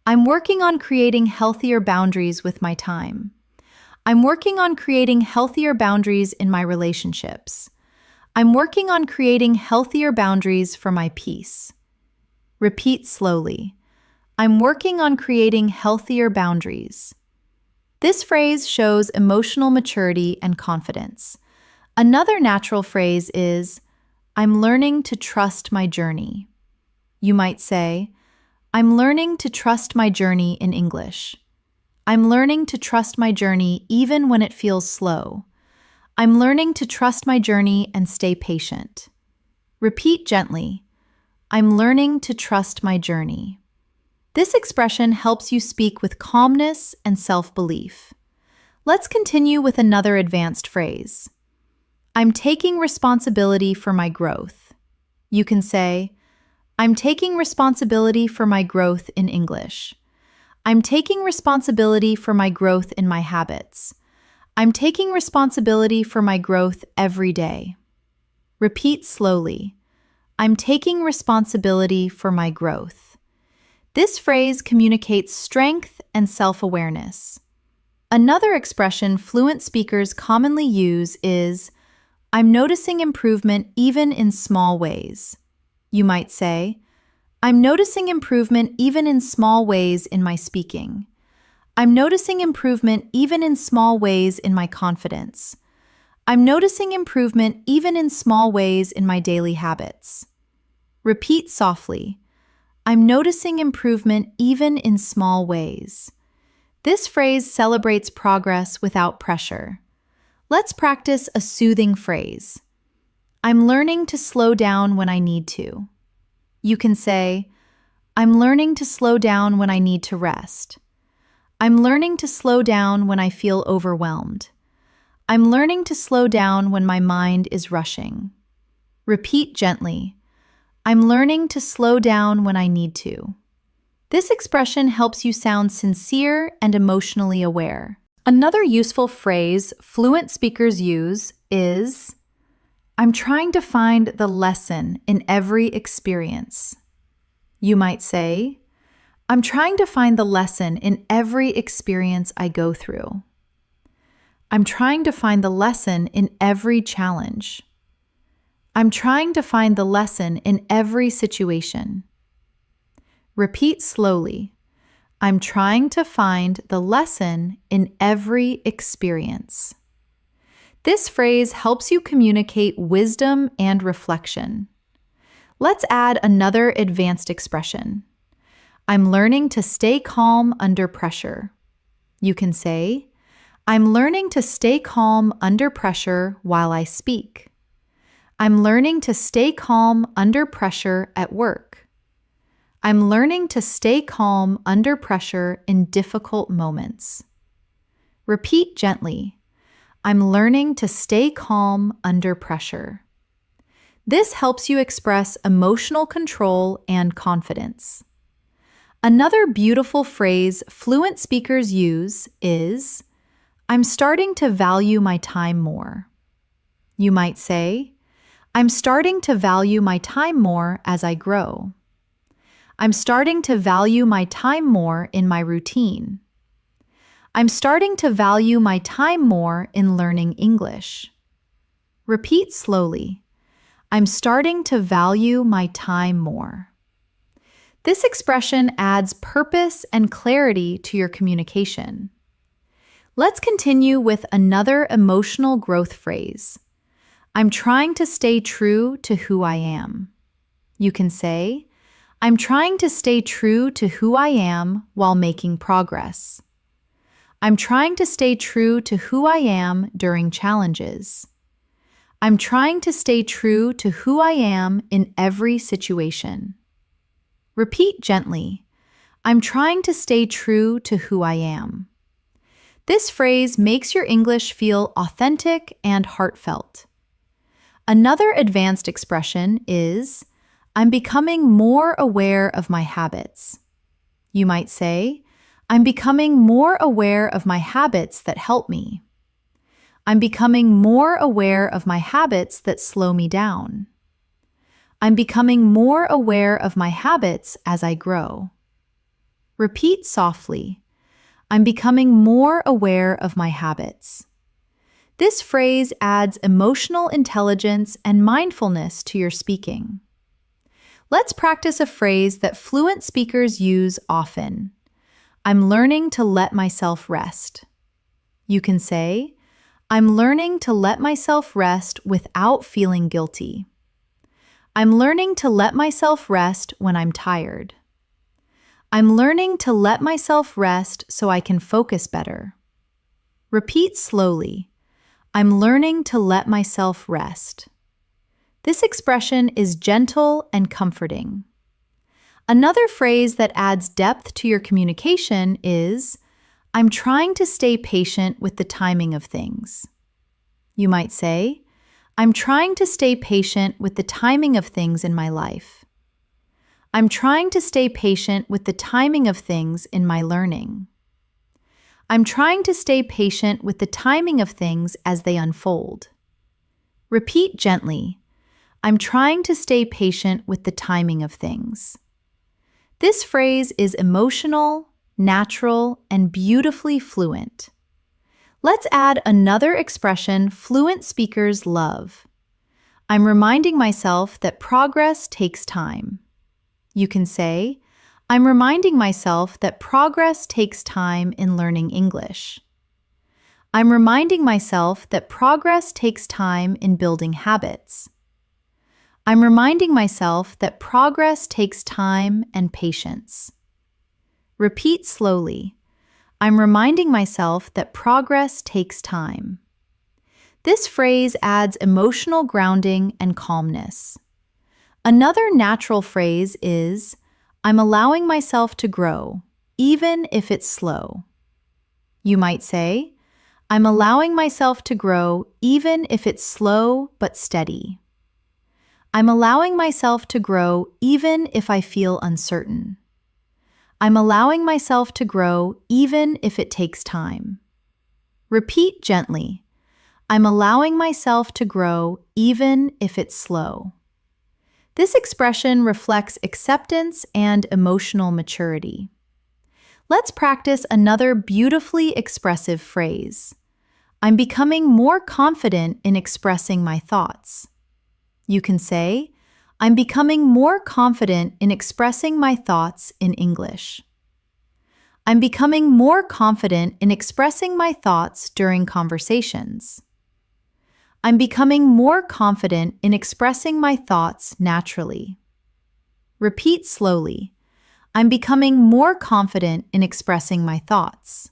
I'm working on creating healthier boundaries with my time. I'm working on creating healthier boundaries in my relationships. I'm working on creating healthier boundaries for my peace. Repeat slowly. I'm working on creating healthier boundaries. This phrase shows emotional maturity and confidence. Another natural phrase is, I'm learning to trust my journey. You might say, I'm learning to trust my journey in English. I'm learning to trust my journey even when it feels slow. I'm learning to trust my journey and stay patient. Repeat gently. I'm learning to trust my journey. This expression helps you speak with calmness and self-belief. Let's continue with another advanced phrase. I'm taking responsibility for my growth. You can say, I'm taking responsibility for my growth in English. I'm taking responsibility for my growth in my habits. I'm taking responsibility for my growth every day. Repeat slowly. I'm taking responsibility for my growth. This phrase communicates strength and self-awareness. Another expression fluent speakers commonly use is, I'm noticing improvement even in small ways. You might say, I'm noticing improvement even in small ways in my speaking. I'm noticing improvement even in small ways in my confidence. I'm noticing improvement even in small ways in my daily habits. Repeat softly. I'm noticing improvement even in small ways. This phrase celebrates progress without pressure. Let's practice a soothing phrase. I'm learning to slow down when I need to. You can say, I'm learning to slow down when I need to rest. I'm learning to slow down when I feel overwhelmed. I'm learning to slow down when my mind is rushing. Repeat gently. I'm learning to slow down when I need to. This expression helps you sound sincere and emotionally aware. Another useful phrase fluent speakers use is, I'm trying to find the lesson in every experience. You might say, I'm trying to find the lesson in every experience I go through. I'm trying to find the lesson in every challenge. I'm trying to find the lesson in every situation. Repeat slowly. I'm trying to find the lesson in every experience. This phrase helps you communicate wisdom and reflection. Let's add another advanced expression. I'm learning to stay calm under pressure. You can say, I'm learning to stay calm under pressure while I speak. I'm learning to stay calm under pressure at work. I'm learning to stay calm under pressure in difficult moments. Repeat gently. I'm learning to stay calm under pressure. This helps you express emotional control and confidence. Another beautiful phrase fluent speakers use is, I'm starting to value my time more. You might say, I'm starting to value my time more as I grow. I'm starting to value my time more in my routine. I'm starting to value my time more in learning English. Repeat slowly. I'm starting to value my time more. This expression adds purpose and clarity to your communication. Let's continue with another emotional growth phrase. I'm trying to stay true to who I am. You can say, I'm trying to stay true to who I am while making progress. I'm trying to stay true to who I am during challenges. I'm trying to stay true to who I am in every situation. Repeat gently. I'm trying to stay true to who I am. This phrase makes your English feel authentic and heartfelt. Another advanced expression is, I'm becoming more aware of my habits. You might say, I'm becoming more aware of my habits that help me. I'm becoming more aware of my habits that slow me down. I'm becoming more aware of my habits as I grow. Repeat softly. I'm becoming more aware of my habits. This phrase adds emotional intelligence and mindfulness to your speaking. Let's practice a phrase that fluent speakers use often. I'm learning to let myself rest. You can say, I'm learning to let myself rest without feeling guilty. I'm learning to let myself rest when I'm tired. I'm learning to let myself rest so I can focus better. Repeat slowly. I'm learning to let myself rest. This expression is gentle and comforting. Another phrase that adds depth to your communication is, I'm trying to stay patient with the timing of things. You might say, I'm trying to stay patient with the timing of things in my life. I'm trying to stay patient with the timing of things in my learning. I'm trying to stay patient with the timing of things as they unfold. Repeat gently. I'm trying to stay patient with the timing of things. This phrase is emotional, natural, and beautifully fluent. Let's add another expression fluent speakers love. I'm reminding myself that progress takes time. You can say, I'm reminding myself that progress takes time in learning English. I'm reminding myself that progress takes time in building habits. I'm reminding myself that progress takes time and patience. Repeat slowly. I'm reminding myself that progress takes time. This phrase adds emotional grounding and calmness. Another natural phrase is, I'm allowing myself to grow, even if it's slow. You might say, I'm allowing myself to grow even if it's slow but steady. I'm allowing myself to grow even if I feel uncertain. I'm allowing myself to grow even if it takes time. Repeat gently. I'm allowing myself to grow even if it's slow. This expression reflects acceptance and emotional maturity. Let's practice another beautifully expressive phrase. I'm becoming more confident in expressing my thoughts. You can say, I'm becoming more confident in expressing my thoughts in English. I'm becoming more confident in expressing my thoughts during conversations. I'm becoming more confident in expressing my thoughts naturally. Repeat slowly. I'm becoming more confident in expressing my thoughts.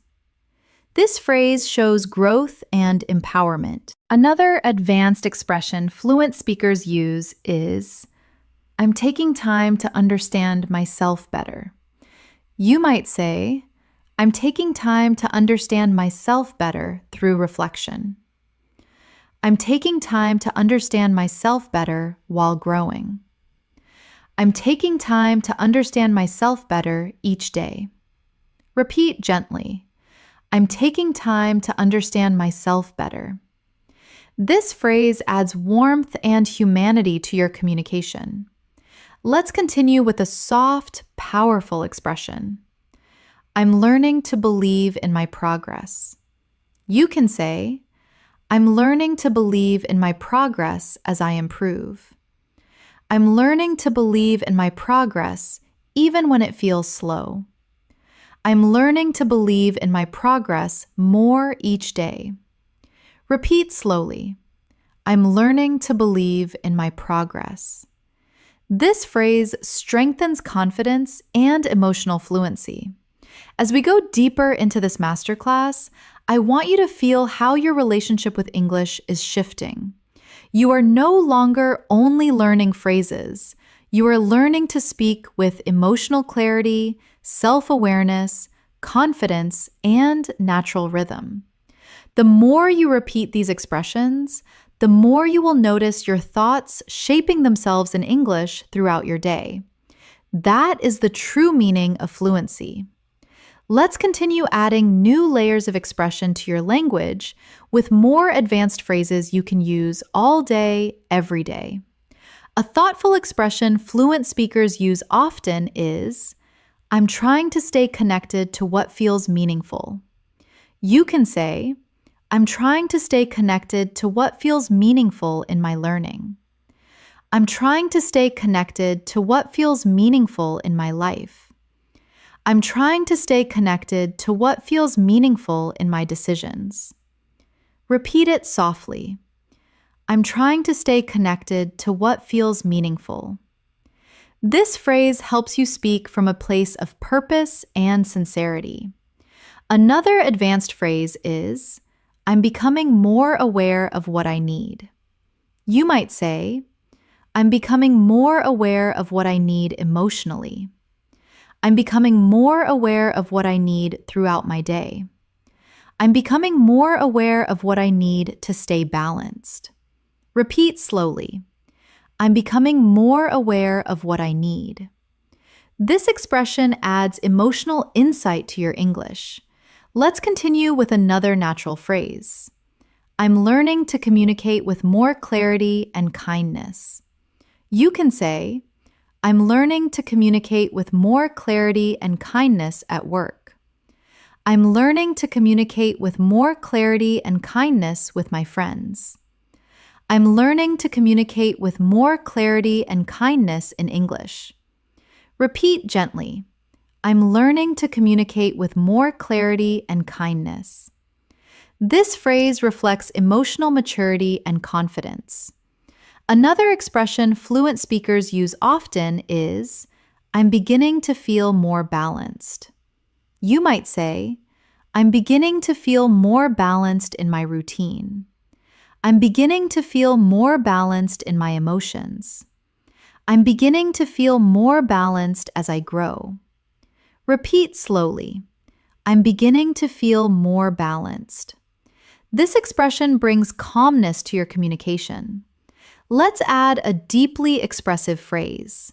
This phrase shows growth and empowerment. Another advanced expression fluent speakers use is, I'm taking time to understand myself better. You might say, I'm taking time to understand myself better through reflection. I'm taking time to understand myself better while growing. I'm taking time to understand myself better each day. Repeat gently. I'm taking time to understand myself better. This phrase adds warmth and humanity to your communication. Let's continue with a soft, powerful expression. I'm learning to believe in my progress. You can say, I'm learning to believe in my progress as I improve. I'm learning to believe in my progress even when it feels slow. I'm learning to believe in my progress more each day. Repeat slowly. I'm learning to believe in my progress. This phrase strengthens confidence and emotional fluency. As we go deeper into this masterclass, I want you to feel how your relationship with English is shifting. You are no longer only learning phrases. You are learning to speak with emotional clarity, self-awareness, confidence, and natural rhythm. The more you repeat these expressions, the more you will notice your thoughts shaping themselves in English throughout your day. That is the true meaning of fluency. Let's continue adding new layers of expression to your language with more advanced phrases you can use all day, every day. A thoughtful expression fluent speakers use often is, I'm trying to stay connected to what feels meaningful. You can say, I'm trying to stay connected to what feels meaningful in my learning. I'm trying to stay connected to what feels meaningful in my life. I'm trying to stay connected to what feels meaningful in my decisions. Repeat it softly. I'm trying to stay connected to what feels meaningful. This phrase helps you speak from a place of purpose and sincerity. Another advanced phrase is, I'm becoming more aware of what I need. You might say, I'm becoming more aware of what I need emotionally. I'm becoming more aware of what I need throughout my day. I'm becoming more aware of what I need to stay balanced. Repeat slowly. I'm becoming more aware of what I need. This expression adds emotional insight to your English. Let's continue with another natural phrase. I'm learning to communicate with more clarity and kindness. You can say, I'm learning to communicate with more clarity and kindness at work. I'm learning to communicate with more clarity and kindness with my friends. I'm learning to communicate with more clarity and kindness in English. Repeat gently. I'm learning to communicate with more clarity and kindness. This phrase reflects emotional maturity and confidence. Another expression fluent speakers use often is, I'm beginning to feel more balanced. You might say, I'm beginning to feel more balanced in my routine. I'm beginning to feel more balanced in my emotions. I'm beginning to feel more balanced as I grow. Repeat slowly. I'm beginning to feel more balanced. This expression brings calmness to your communication. Let's add a deeply expressive phrase.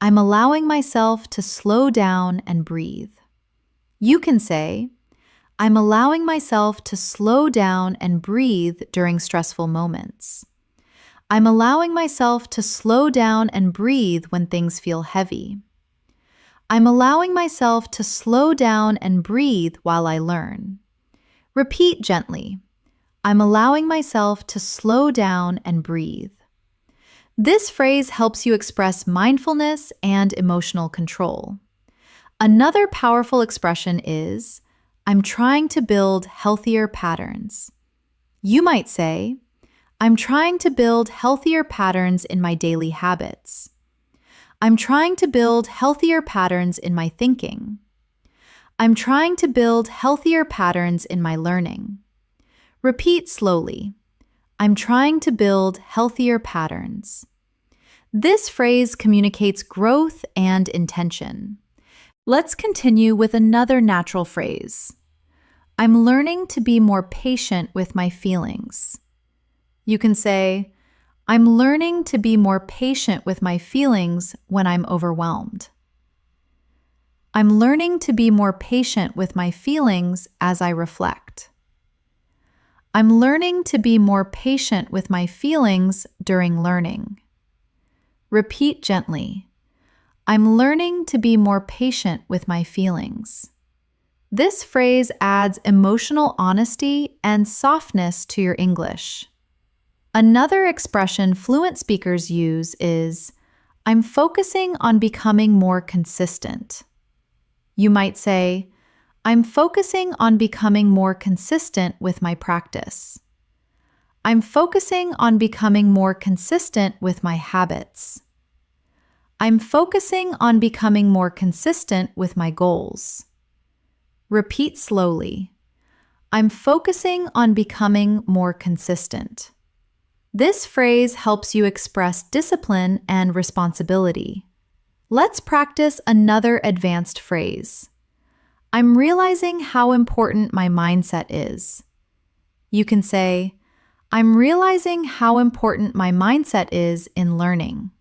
I'm allowing myself to slow down and breathe. You can say, I'm allowing myself to slow down and breathe during stressful moments. I'm allowing myself to slow down and breathe when things feel heavy. I'm allowing myself to slow down and breathe while I learn. Repeat gently. I'm allowing myself to slow down and breathe. This phrase helps you express mindfulness and emotional control. Another powerful expression is, I'm trying to build healthier patterns. You might say, I'm trying to build healthier patterns in my daily habits. I'm trying to build healthier patterns in my thinking. I'm trying to build healthier patterns in my learning. Repeat slowly. I'm trying to build healthier patterns. This phrase communicates growth and intention. Let's continue with another natural phrase. I'm learning to be more patient with my feelings. You can say, I'm learning to be more patient with my feelings when I'm overwhelmed. I'm learning to be more patient with my feelings as I reflect. I'm learning to be more patient with my feelings during learning. Repeat gently. I'm learning to be more patient with my feelings. This phrase adds emotional honesty and softness to your English. Another expression fluent speakers use is, I'm focusing on becoming more consistent. You might say, I'm focusing on becoming more consistent with my practice. I'm focusing on becoming more consistent with my habits. I'm focusing on becoming more consistent with my goals. Repeat slowly. I'm focusing on becoming more consistent. This phrase helps you express discipline and responsibility. Let's practice another advanced phrase. I'm realizing how important my mindset is. You can say, I'm realizing how important my mindset is in learning.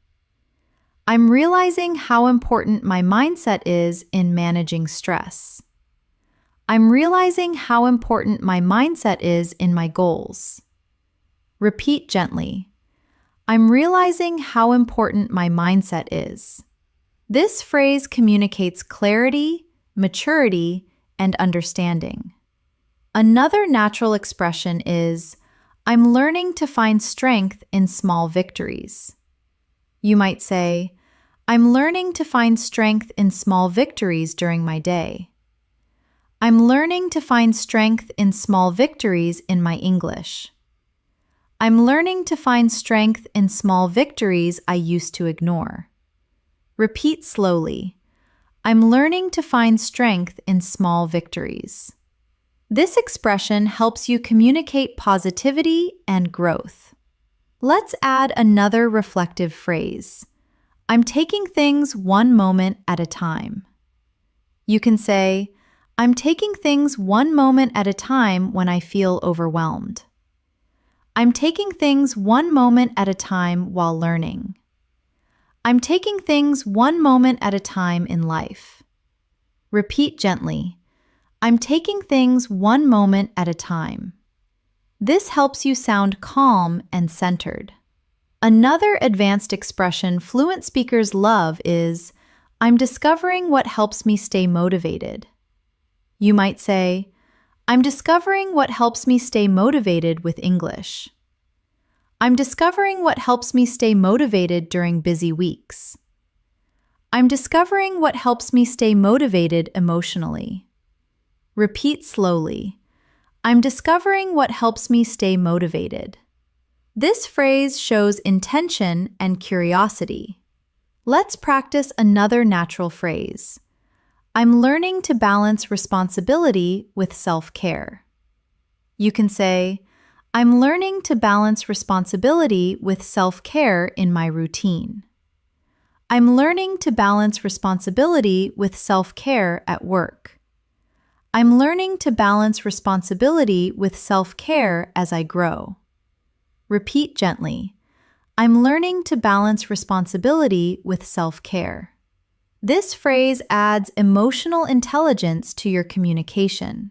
I'm realizing how important my mindset is in managing stress. I'm realizing how important my mindset is in my goals. Repeat gently. I'm realizing how important my mindset is. This phrase communicates clarity, maturity, and understanding. Another natural expression is, I'm learning to find strength in small victories. You might say, I'm learning to find strength in small victories during my day. I'm learning to find strength in small victories in my English. I'm learning to find strength in small victories I used to ignore. Repeat slowly. I'm learning to find strength in small victories. This expression helps you communicate positivity and growth. Let's add another reflective phrase. I'm taking things one moment at a time. You can say, I'm taking things one moment at a time when I feel overwhelmed. I'm taking things one moment at a time while learning. I'm taking things one moment at a time in life. Repeat gently. I'm taking things one moment at a time. This helps you sound calm and centered. Another advanced expression fluent speakers love is, I'm discovering what helps me stay motivated. You might say, I'm discovering what helps me stay motivated with English. I'm discovering what helps me stay motivated during busy weeks. I'm discovering what helps me stay motivated emotionally. Repeat slowly. I'm discovering what helps me stay motivated. This phrase shows intention and curiosity. Let's practice another natural phrase. I'm learning to balance responsibility with self-care. You can say, I'm learning to balance responsibility with self-care in my routine. I'm learning to balance responsibility with self-care at work. I'm learning to balance responsibility with self-care as I grow. Repeat gently. I'm learning to balance responsibility with self-care. This phrase adds emotional intelligence to your communication.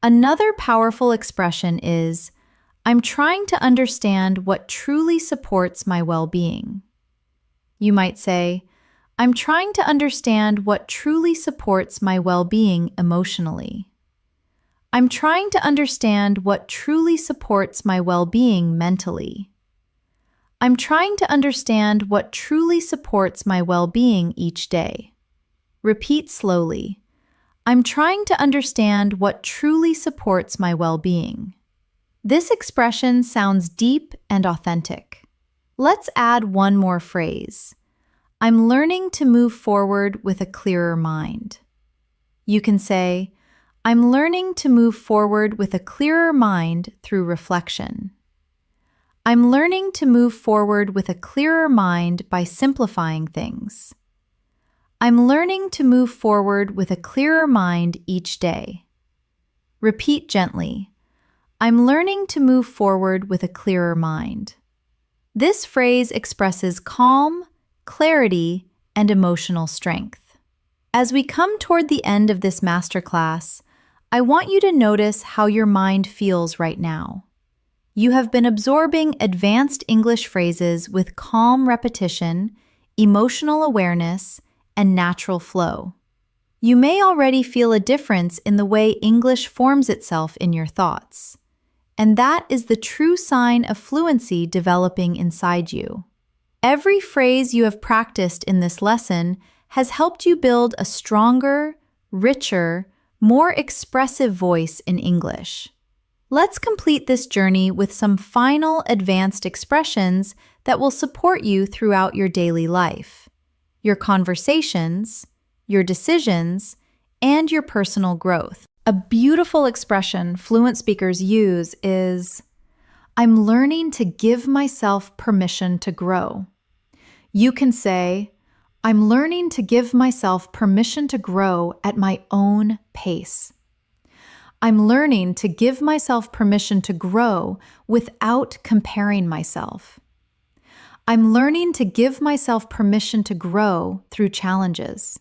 Another powerful expression is, I'm trying to understand what truly supports my well-being. You might say, I'm trying to understand what truly supports my well-being emotionally. I'm trying to understand what truly supports my well-being mentally. I'm trying to understand what truly supports my well-being each day. Repeat slowly. I'm trying to understand what truly supports my well-being. This expression sounds deep and authentic. Let's add one more phrase. I'm learning to move forward with a clearer mind. You can say, I'm learning to move forward with a clearer mind through reflection. I'm learning to move forward with a clearer mind by simplifying things. I'm learning to move forward with a clearer mind each day. Repeat gently. I'm learning to move forward with a clearer mind. This phrase expresses calm, clarity, and emotional strength. As we come toward the end of this masterclass, I want you to notice how your mind feels right now. You have been absorbing advanced English phrases with calm repetition, emotional awareness, and natural flow. You may already feel a difference in the way English forms itself in your thoughts, and that is the true sign of fluency developing inside you. Every phrase you have practiced in this lesson has helped you build a stronger, richer, more expressive voice in English. Let's complete this journey with some final advanced expressions that will support you throughout your daily life, your conversations, your decisions, and your personal growth. A beautiful expression fluent speakers use is, I'm learning to give myself permission to grow. You can say, I'm learning to give myself permission to grow at my own pace. I'm learning to give myself permission to grow without comparing myself. I'm learning to give myself permission to grow through challenges.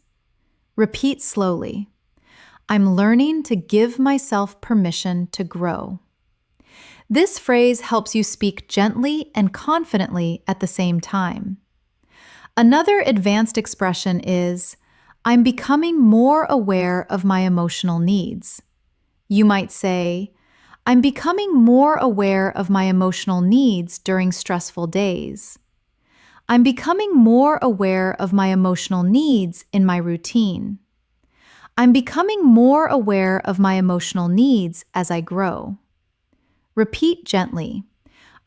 Repeat slowly. I'm learning to give myself permission to grow. This phrase helps you speak gently and confidently at the same time. Another advanced expression is, I'm becoming more aware of my emotional needs. You might say, I'm becoming more aware of my emotional needs during stressful days. I'm becoming more aware of my emotional needs in my routine. I'm becoming more aware of my emotional needs as I grow. Repeat gently.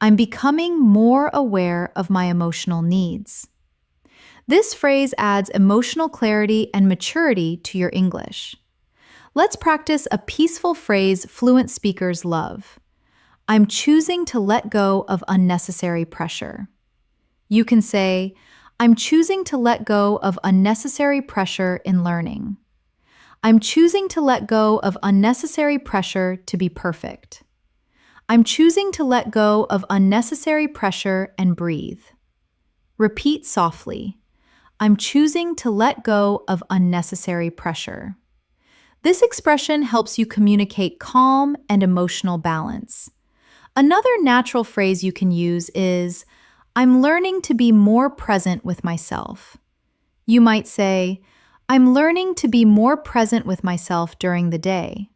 I'm becoming more aware of my emotional needs. This phrase adds emotional clarity and maturity to your English. Let's practice a peaceful phrase fluent speakers love. I'm choosing to let go of unnecessary pressure. You can say, I'm choosing to let go of unnecessary pressure in learning. I'm choosing to let go of unnecessary pressure to be perfect. I'm choosing to let go of unnecessary pressure and breathe. Repeat softly. I'm choosing to let go of unnecessary pressure. This expression helps you communicate calm and emotional balance. Another natural phrase you can use is, I'm learning to be more present with myself. You might say, I'm learning to be more present with myself during the day.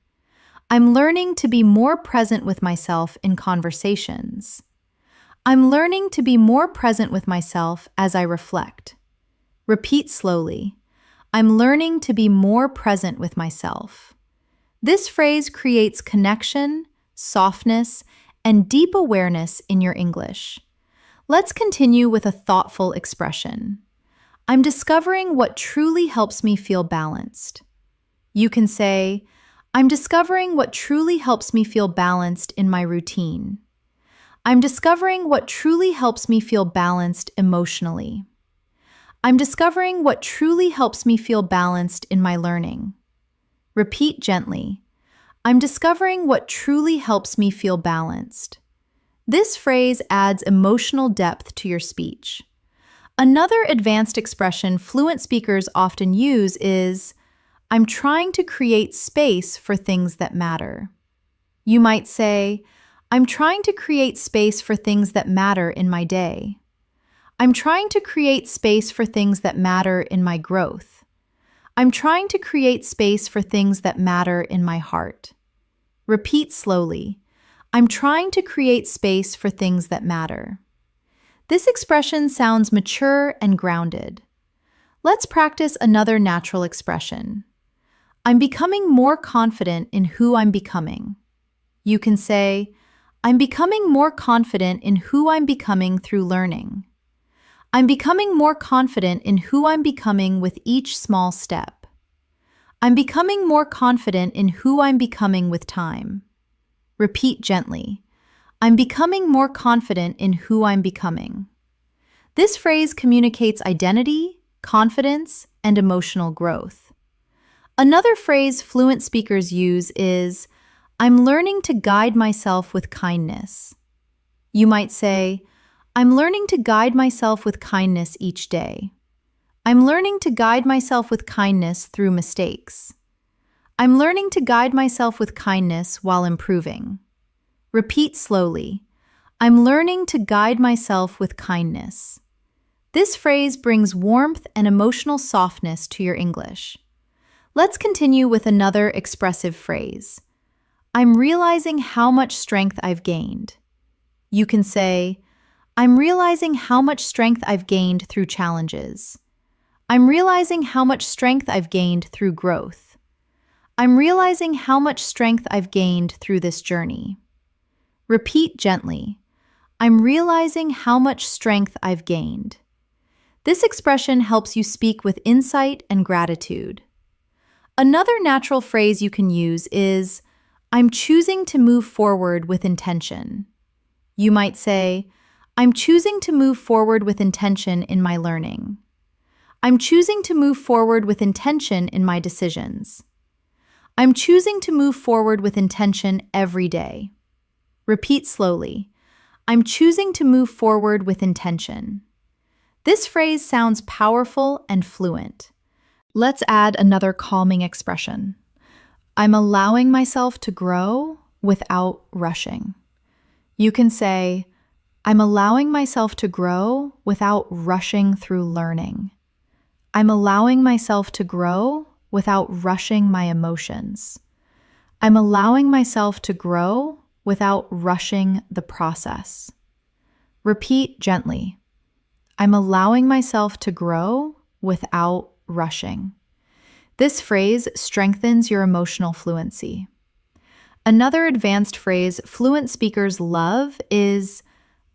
I'm learning to be more present with myself in conversations. I'm learning to be more present with myself as I reflect. Repeat slowly. I'm learning to be more present with myself. This phrase creates connection, softness, and deep awareness in your English. Let's continue with a thoughtful expression. I'm discovering what truly helps me feel balanced. You can say, I'm discovering what truly helps me feel balanced in my routine. I'm discovering what truly helps me feel balanced emotionally. I'm discovering what truly helps me feel balanced in my learning. Repeat gently. I'm discovering what truly helps me feel balanced. This phrase adds emotional depth to your speech. Another advanced expression fluent speakers often use is, I'm trying to create space for things that matter. You might say, I'm trying to create space for things that matter in my day. I'm trying to create space for things that matter in my growth. I'm trying to create space for things that matter in my heart. Repeat slowly. I'm trying to create space for things that matter. This expression sounds mature and grounded. Let's practice another natural expression. I'm becoming more confident in who I'm becoming. You can say, I'm becoming more confident in who I'm becoming through learning. I'm becoming more confident in who I'm becoming with each small step. I'm becoming more confident in who I'm becoming with time. Repeat gently. I'm becoming more confident in who I'm becoming. This phrase communicates identity, confidence, and emotional growth. Another phrase fluent speakers use is, I'm learning to guide myself with kindness. You might say, I'm learning to guide myself with kindness each day. I'm learning to guide myself with kindness through mistakes. I'm learning to guide myself with kindness while improving. Repeat slowly. I'm learning to guide myself with kindness. This phrase brings warmth and emotional softness to your English. Let's continue with another expressive phrase. I'm realizing how much strength I've gained. You can say, I'm realizing how much strength I've gained through challenges. I'm realizing how much strength I've gained through growth. I'm realizing how much strength I've gained through this journey. Repeat gently. I'm realizing how much strength I've gained. This expression helps you speak with insight and gratitude. Another natural phrase you can use is, I'm choosing to move forward with intention. You might say, I'm choosing to move forward with intention in my learning. I'm choosing to move forward with intention in my decisions. I'm choosing to move forward with intention every day. Repeat slowly. I'm choosing to move forward with intention. This phrase sounds powerful and fluent. Let's add another calming expression. I'm allowing myself to grow without rushing. You can say, I'm allowing myself to grow without rushing through learning. I'm allowing myself to grow without rushing my emotions. I'm allowing myself to grow without rushing the process. Repeat gently. I'm allowing myself to grow without rushing. This phrase strengthens your emotional fluency. Another advanced phrase fluent speakers love is,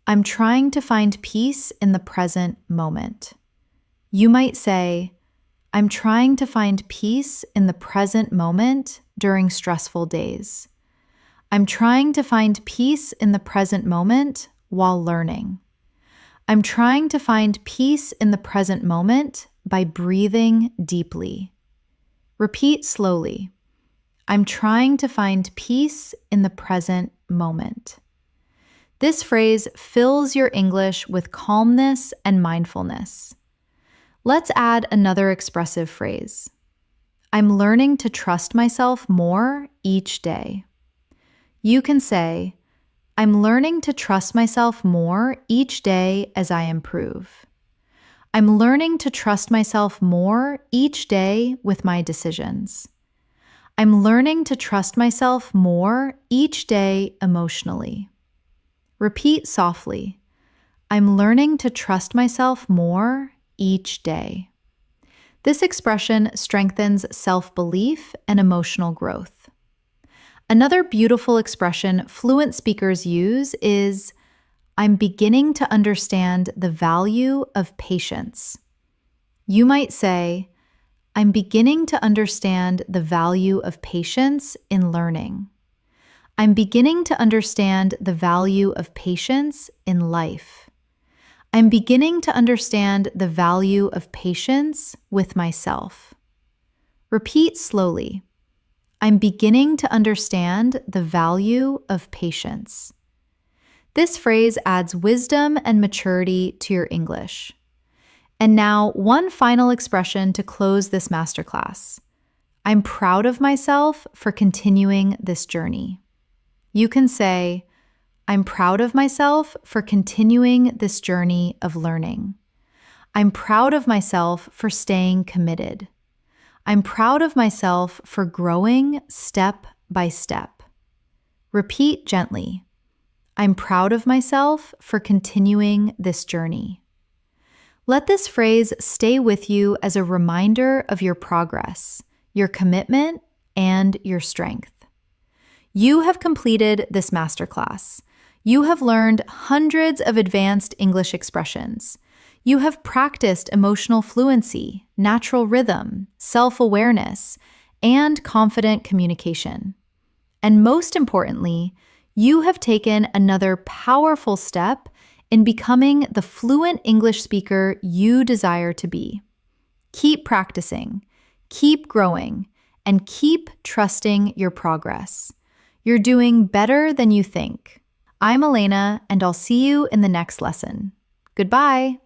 I'm trying to find peace in the present moment. You might say, I'm trying to find peace in the present moment during stressful days. I'm trying to find peace in the present moment while learning. I'm trying to find peace in the present moment by breathing deeply. Repeat slowly. I'm trying to find peace in the present moment. This phrase fills your English with calmness and mindfulness. Let's add another expressive phrase. I'm learning to trust myself more each day. You can say, I'm learning to trust myself more each day as I improve. I'm learning to trust myself more each day with my decisions. I'm learning to trust myself more each day emotionally. Repeat softly. I'm learning to trust myself more each day. This expression strengthens self-belief and emotional growth. Another beautiful expression fluent speakers use is, I'm beginning to understand the value of patience. You might say, I'm beginning to understand the value of patience in learning. I'm beginning to understand the value of patience in life. I'm beginning to understand the value of patience with myself. Repeat slowly. I'm beginning to understand the value of patience. This phrase adds wisdom and maturity to your English. And now, one final expression to close this masterclass. I'm proud of myself for continuing this journey. You can say, I'm proud of myself for continuing this journey of learning. I'm proud of myself for staying committed. I'm proud of myself for growing step by step. Repeat gently. I'm proud of myself for continuing this journey. Let this phrase stay with you as a reminder of your progress, your commitment, and your strength. You have completed this masterclass. You have learned hundreds of advanced English expressions. You have practiced emotional fluency, natural rhythm, self-awareness, and confident communication. And most importantly, you have taken another powerful step in becoming the fluent English speaker you desire to be. Keep practicing, keep growing, and keep trusting your progress. You're doing better than you think. I'm Elena, and I'll see you in the next lesson. Goodbye.